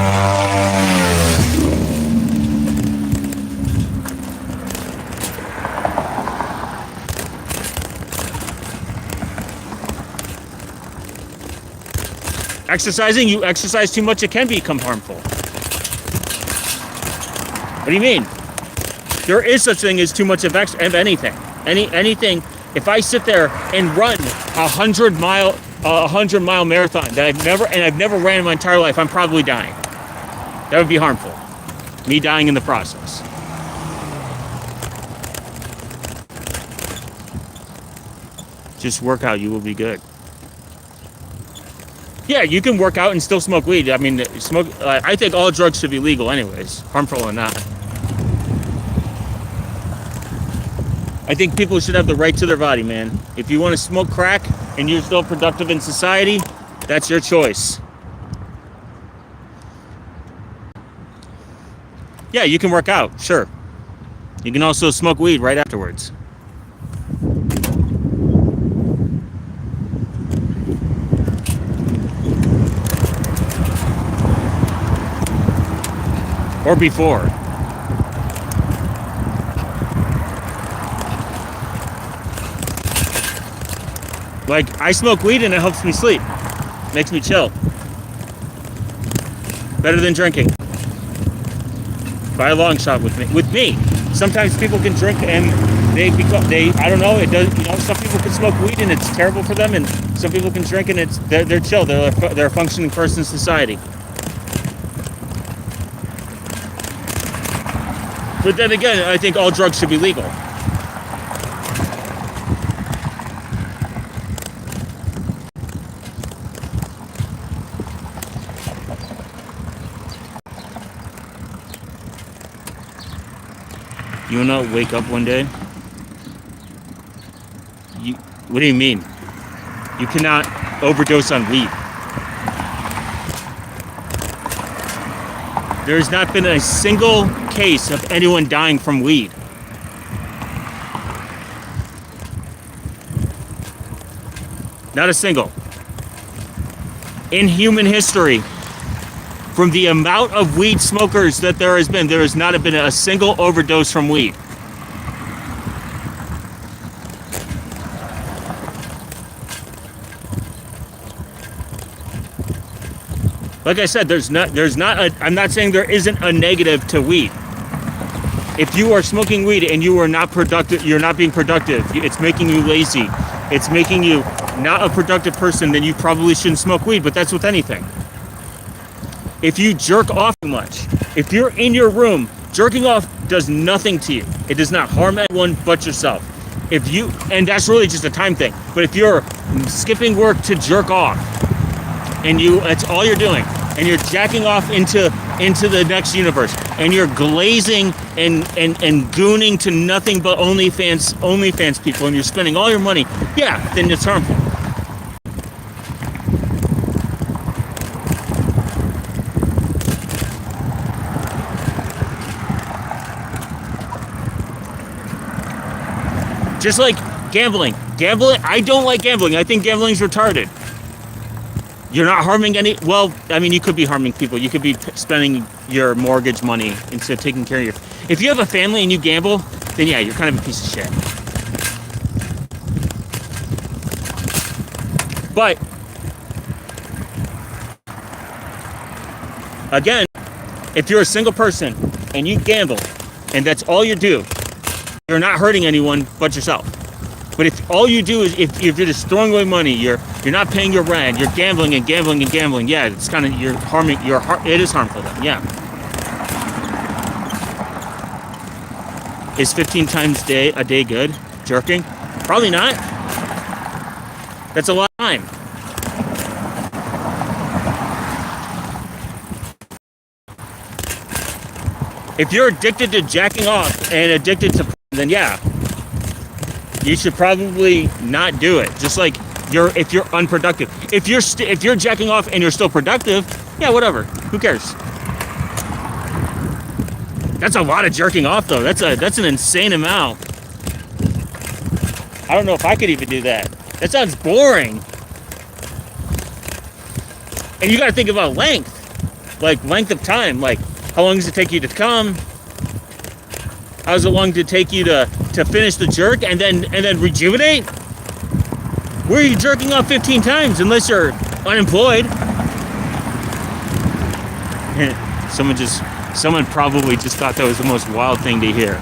Exercising, you exercise too much, it can become harmful. What do you mean? There is such thing as too much of anything. Anything. If I sit there and run a 100-mile marathon that I've never ran in my entire life, I'm probably dying. That would be harmful. Me dying in the process. Just work out, you will be good. Yeah, you can work out and still smoke weed. I mean, I think all drugs should be legal anyways, harmful or not. I think people should have the right to their body, man. If you want to smoke crack and you're still productive in society, that's your choice. Yeah, you can work out, sure. You can also smoke weed right afterwards. Or before. Like, I smoke weed and it helps me sleep. Makes me chill. Better than drinking. By a long shot with me. With me. Sometimes people can drink and I don't know, it does, some people can smoke weed and it's terrible for them, and some people can drink and they're chill. They're a functioning person in society. But then again, I think all drugs should be legal. You will not wake up one day. What do you mean? You cannot overdose on weed. There has not been a single case of anyone dying from weed. Not a single. In human history, from the amount of weed smokers that there has not been a single overdose from weed. Like I said, I'm not saying there isn't a negative to weed. If you are smoking weed and you are not productive, you're not being productive, it's making you lazy, it's making you not a productive person, then you probably shouldn't smoke weed, but that's with anything. If you jerk off too much, if you're in your room, jerking off does nothing to you. It does not harm anyone but yourself. And that's really just a time thing, but if you're skipping work to jerk off, and that's all you're doing, and you're jacking off into the next universe, and you're glazing and gooning to nothing but OnlyFans people, and you're spending all your money, yeah, then it's harmful. Just like gambling. I don't like gambling. I think gambling's retarded. You're not harming you could be harming people. You could be spending your mortgage money instead of taking care of if you have a family and you gamble, then yeah, you're kind of a piece of shit. But again, if you're a single person and you gamble and that's all you do, you're not hurting anyone but yourself. But if all you do is if you're just throwing away money, you're not paying your rent, you're gambling and gambling and gambling, yeah, it's kind of it is harmful then, yeah. Is 15 times a day good? Jerking? Probably not. That's a lot of time. If you're addicted to jacking off and addicted to, then yeah, you should probably not do it. Just like if you're unproductive. If you're jacking off and you're still productive, yeah, whatever. Who cares? That's a lot of jerking off though. That's an insane amount. I don't know if I could even do that. That sounds boring. And you got to think about length, like length of time. Like, how long does it take you to come? How does it long to take you to finish the jerk and then rejuvenate? Where are you jerking off 15 times unless you're unemployed? Someone probably just thought that was the most wild thing to hear.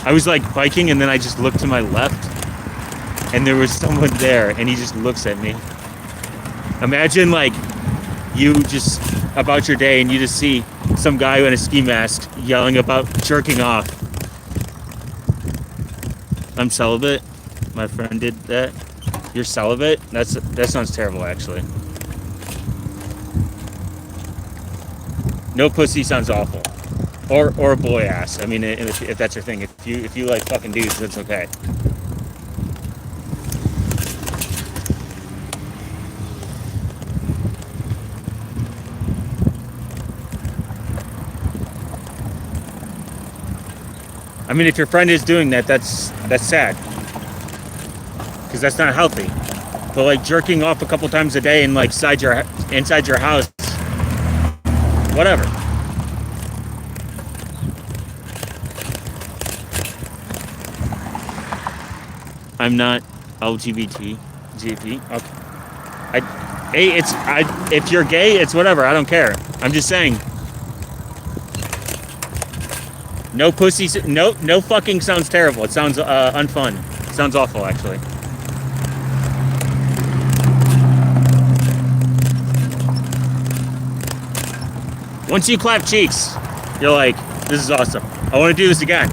I was like biking and then I just looked to my left and there was someone there and he just looks at me. Imagine like you just about your day and you just see some guy in a ski mask yelling about jerking off. I'm celibate. My friend did that. You're celibate? That sounds terrible actually. No pussy sounds awful. Or a boy ass. I mean, if that's your thing. If you like fucking dudes, that's okay. I mean, if your friend is doing that, that's sad. Because that's not healthy. But like jerking off a couple times a day and like inside your house, whatever. I'm not LGBT. GP. Okay. If you're gay, it's whatever. I don't care. I'm just saying. No pussy. No fucking sounds terrible. It sounds unfun. It sounds awful, actually. Once you clap cheeks, you're like, this is awesome. I want to do this again.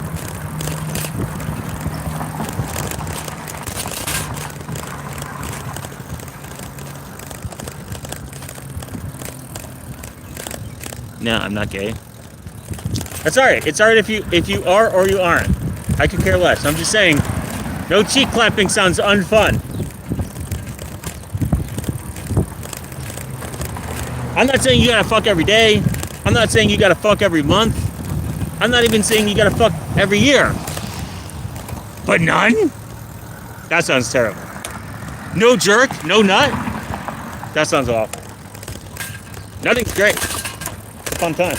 No, I'm not gay. That's alright. It's alright if you are or you aren't. I could care less. I'm just saying, no cheek clapping sounds unfun. I'm not saying you gotta fuck every day. I'm not saying you gotta fuck every month. I'm not even saying you gotta fuck every year. But none? That sounds terrible. No jerk, no nut? That sounds awful. Nothing's great. It's a fun time.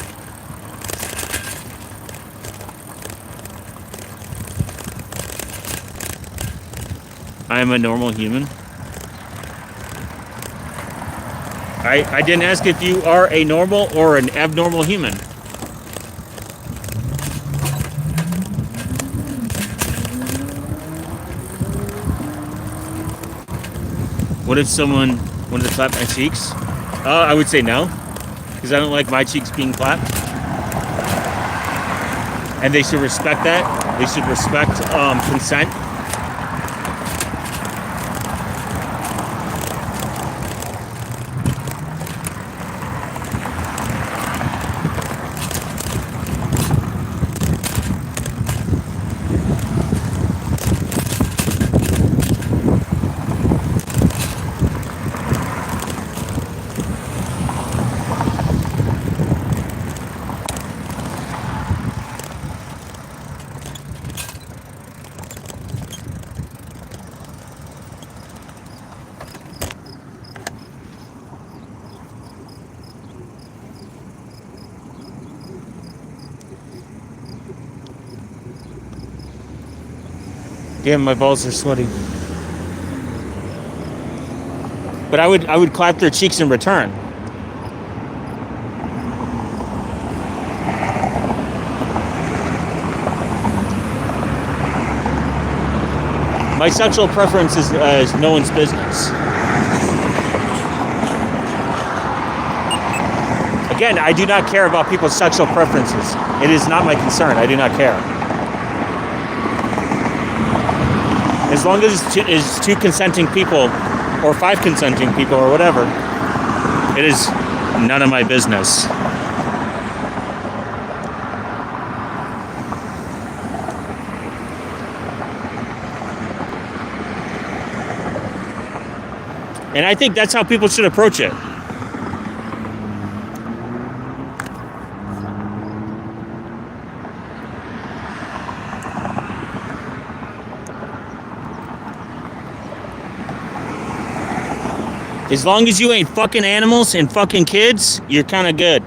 I am a normal human. I didn't ask if you are a normal or an abnormal human. What if someone wanted to clap my cheeks? I would say no, because I don't like my cheeks being clapped. And they should respect that. They should respect consent. Damn, my balls are sweaty. But I would clap their cheeks in return. My sexual preference is no one's business. Again, I do not care about people's sexual preferences. It is not my concern. I do not care. As long as it's two consenting people, or five consenting people, or whatever, it is none of my business. And I think that's how people should approach it. As long as you ain't fucking animals and fucking kids, you're kind of good.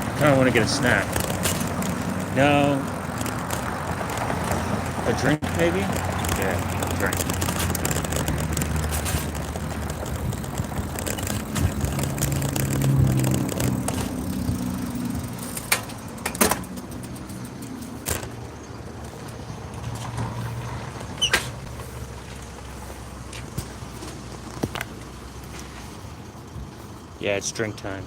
I kind of want to get a snack. No. A drink, maybe? Yeah, a drink. Yeah, it's drink time.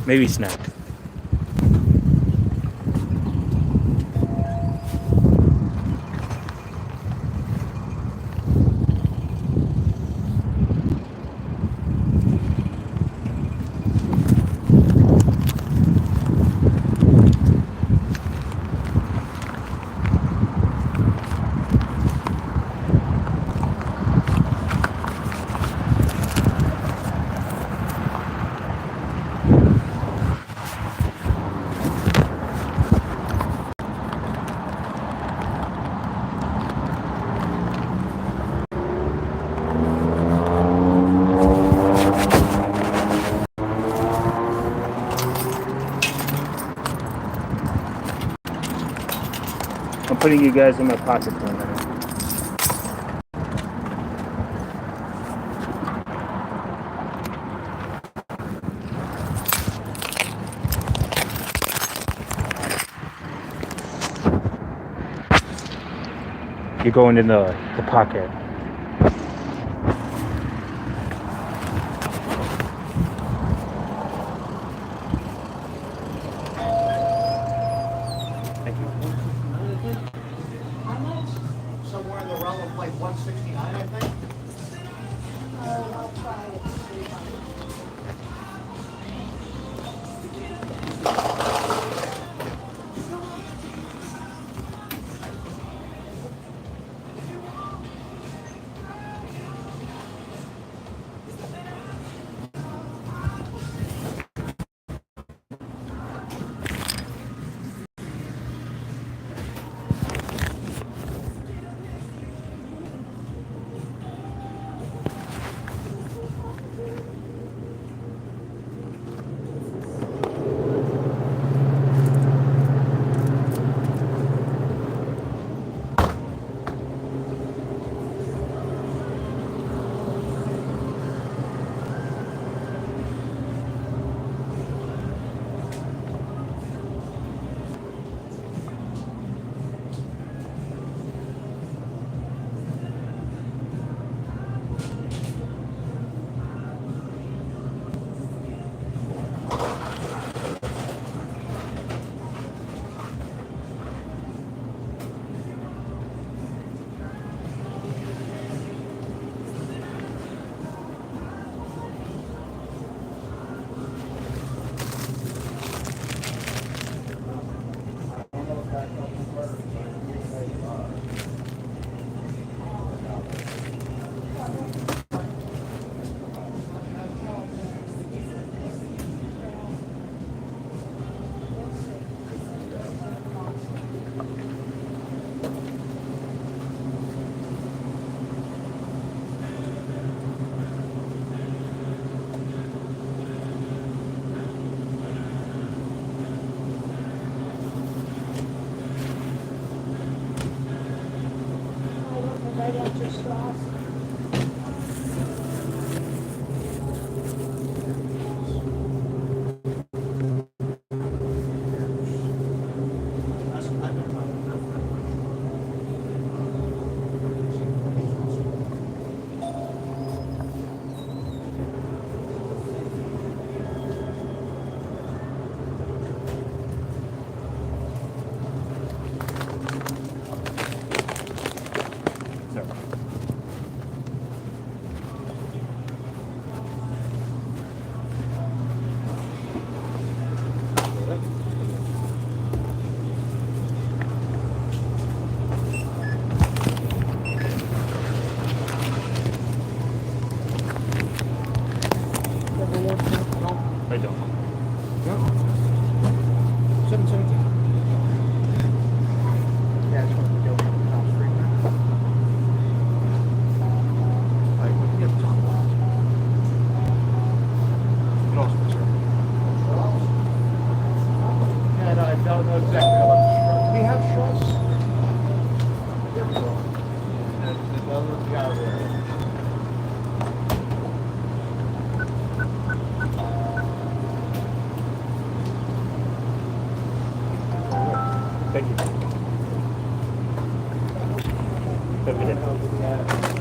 Maybe snack. I'm putting you guys in my pocket for a minute. You're going in the pocket. Thank you. How much? Somewhere in the realm of like 169, I think. I'll try it. got your straws? I don't. 717. Yeah, it's one of the deals on the top street. Like, we can get the top one. It also fits her. Yeah, no, I don't know exactly how much shrubs. We have shrubs. There we go. And the other guy over there. Thank you. Have a good day.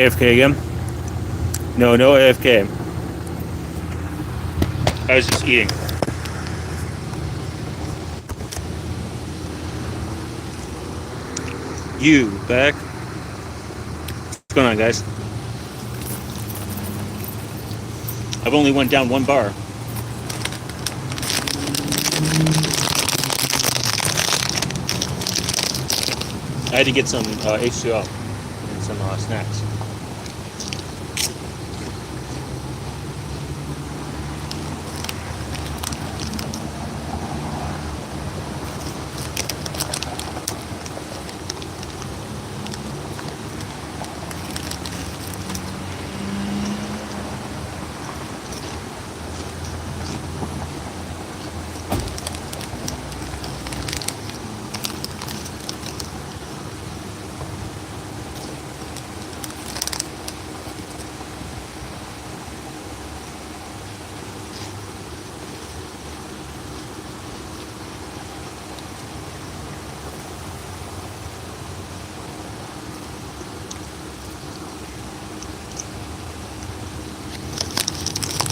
AFK again? No, no AFK. I was just eating. You back? What's going on, guys? I've only went down one bar. I had to get some H2O and some snacks.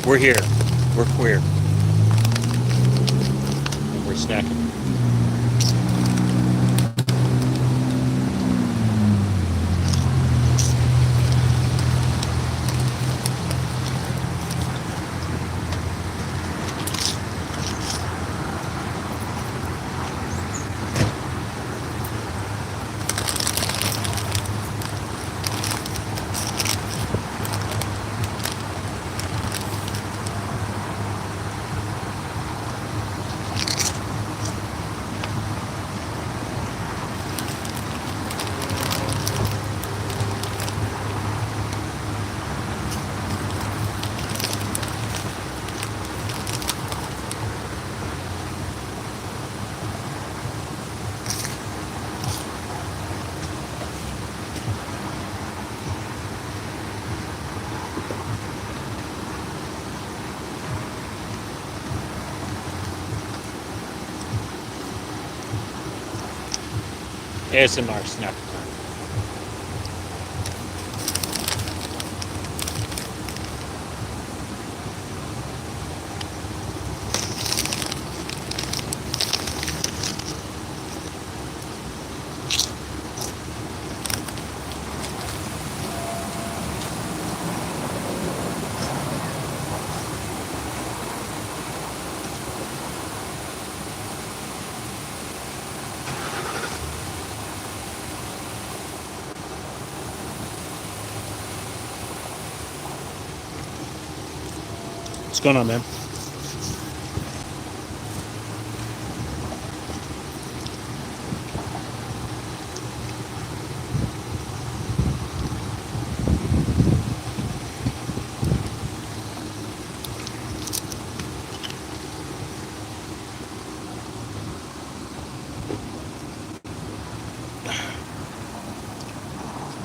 We're here. We're queer. We're snacking. ASMR snack time. What's going on, man?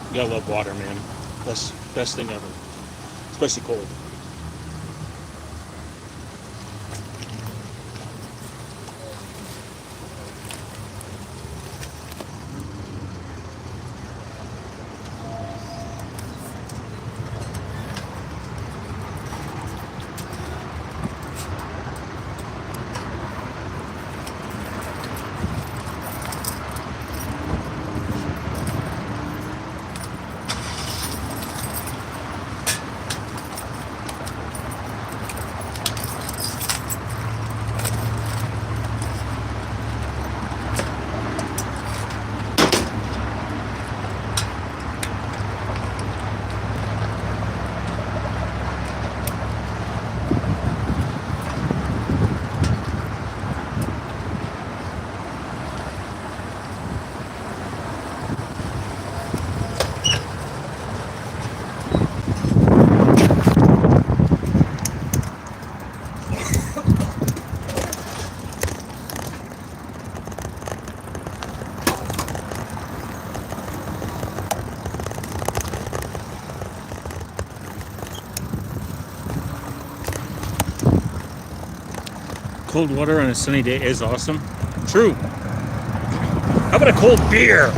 You gotta love water, man. Best thing ever. Especially cold. Cold water on a sunny day is awesome. True. How about a cold beer?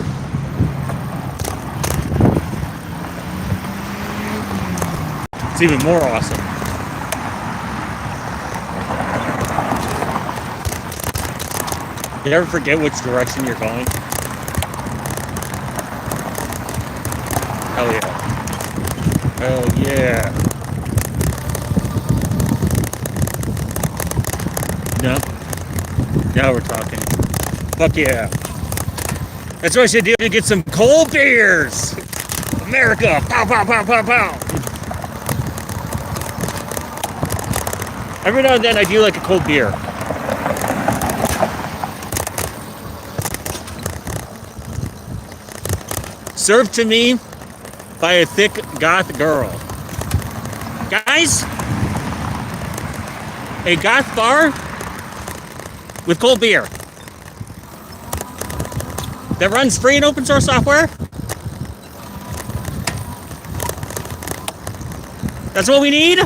It's even more awesome. You ever forget which direction you're going? Hell yeah. Hell yeah. No. Now we're talking. Fuck yeah. That's what I should do to get some cold beers. America. Pow, pow, pow, pow, pow. Every now and then I do like a cold beer. Served to me by a thick goth girl. Guys, a goth bar with cold beer that runs free and open source software. That's what we need.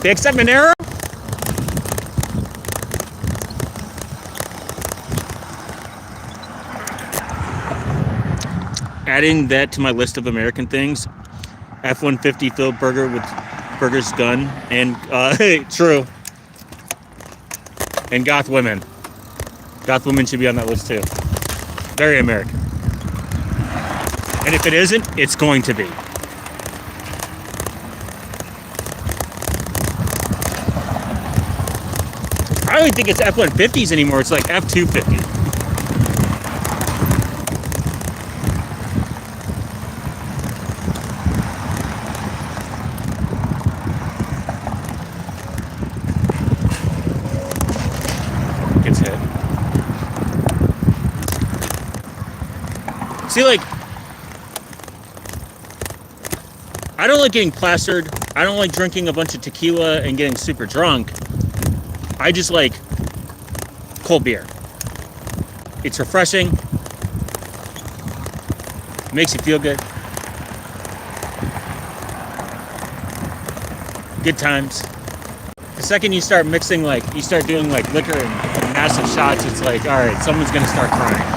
They accept Monero. Adding that to my list of American things. F-150 filled burger with burger's gun and true. And goth women. Goth women should be on that list too. Very American. And if it isn't, it's going to be. I don't even think it's F-150s anymore. It's like F-250. Gets hit. See, like, I don't like getting plastered. I don't like drinking a bunch of tequila and getting super drunk. I just like cold beer. It's refreshing. It makes you feel good. Good times. The second you start mixing, like, you start doing like liquor and massive shots, it's like, all right, someone's gonna start crying.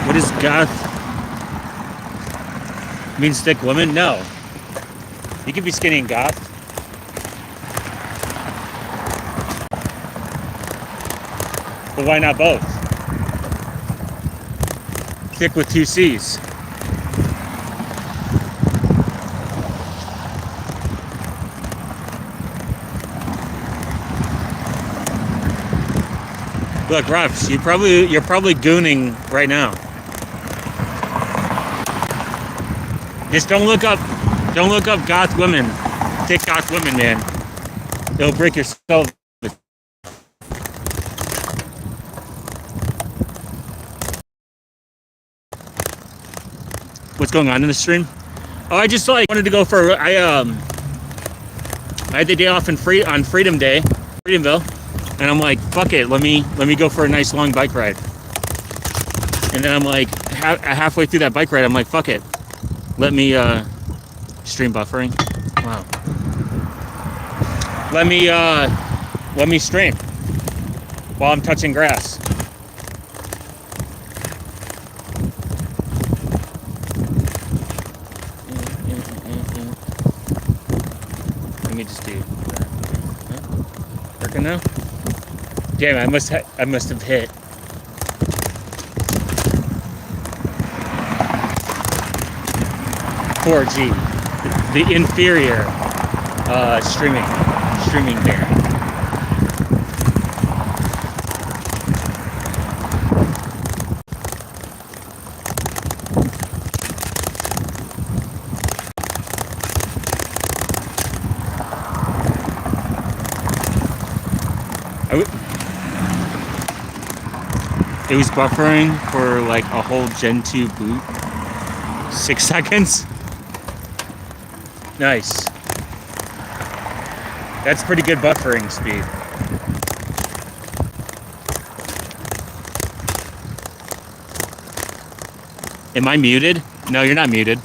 What is goth? Means thick woman? No. You can be skinny and goth. But why not both? Thick with two C's. Look, Ruffs, you're probably gooning right now. Just don't look up goth women. Take goth women, man. It'll break your skull. What's going on in the stream? Oh, I just wanted to go for I had the day off on Freedom Day, Freedomville, and I'm like, fuck it, let me go for a nice long bike ride. And then I'm like, halfway through that bike ride, I'm like, fuck it, let me stream buffering. Wow. Let me stream while I'm touching grass. Let me just do that. Working now? Damn, I must have hit. .4G, the inferior streaming band. It was buffering for like a whole Gen 2 boot. 6 seconds. Nice. That's pretty good buffering speed. Am I muted? No, you're not muted.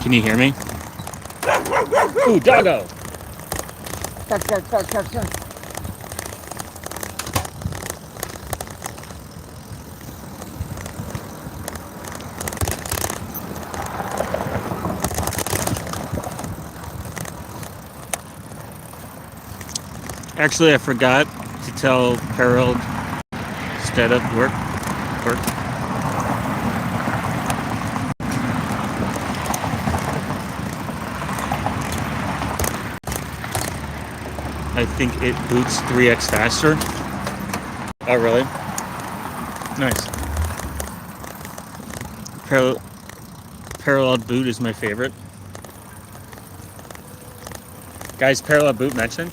Can you hear me? Ooh, doggo! Actually, I forgot to tell Harold instead of work. I think it boots 3x faster. Oh, really? Nice. Parallel boot is my favorite. Guys, parallel boot mentioned?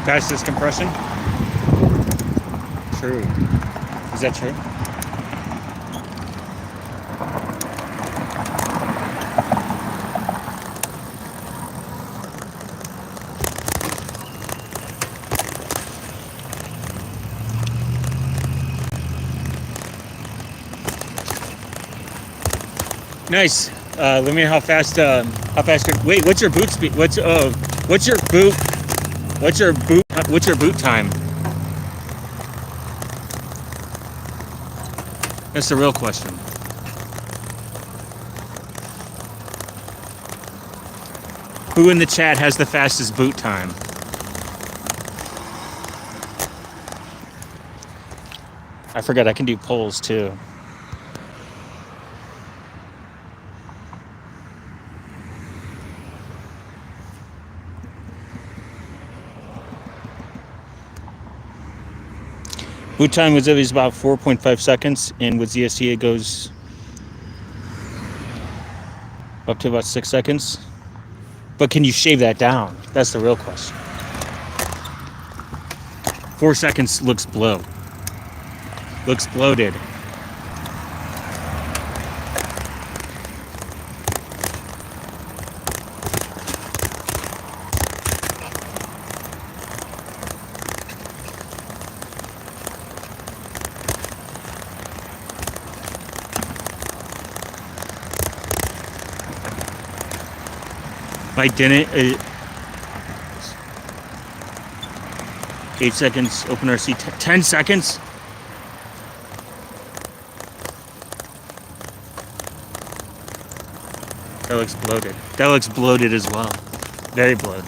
Fastest compression? True. Is that true? Nice. Let me know how fast. Wait, what's your boot speed? What's your boot time? That's the real question. Who in the chat has the fastest boot time? I forgot I can do polls too. Boot time was always about 4.5 seconds, and with ZST it goes up to about 6 seconds. But can you shave that down? That's the real question. 4 seconds looks blow. Looks bloated. I didn't. 8 seconds. Open RC. 10 seconds. That looks bloated. That looks bloated as well. Very bloated.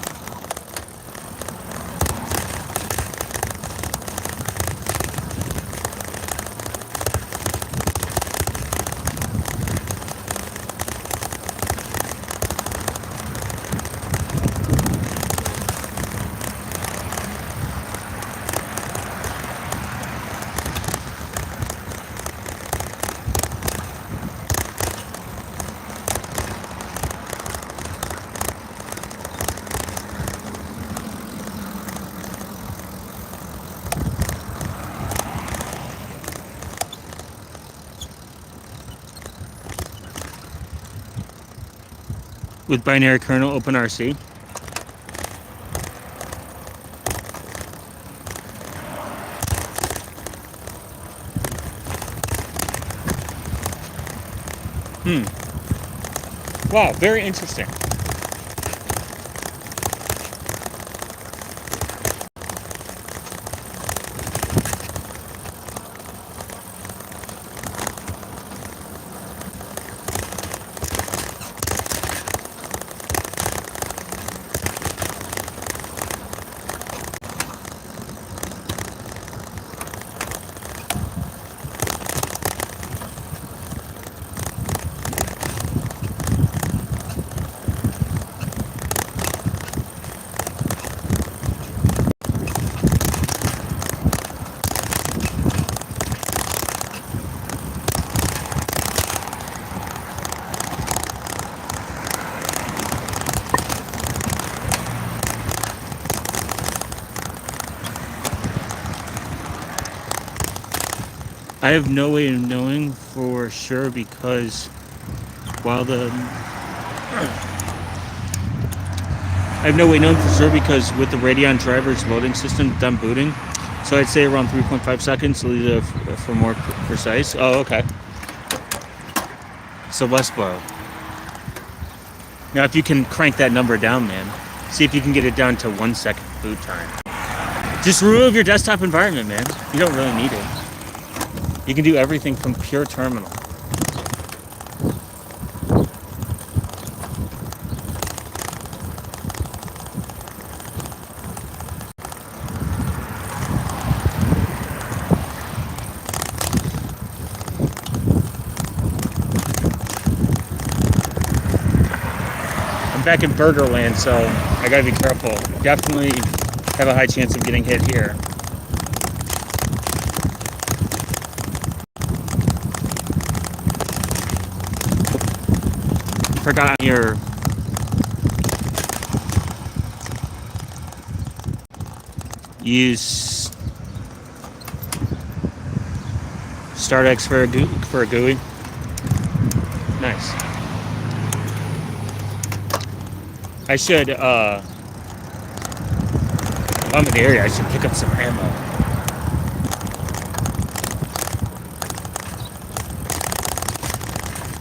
With binary kernel, open RC. Wow, very interesting. I have no way of knowing for sure because while the I have no way of knowing for sure because with the Radeon driver's loading system done booting, so I'd say around 3.5 seconds for more precise. Oh, okay. So less blow. Now, if you can crank that number down, man, see if you can get it down to 1 second boot time. Just remove your desktop environment, man. You don't really need it. You can do everything from pure terminal. I'm back in Burgerland, so I gotta be careful. Definitely have a high chance of getting hit here. Forgot your use StartX for a GUI. Nice. I should I'm in the area, I should pick up some ammo.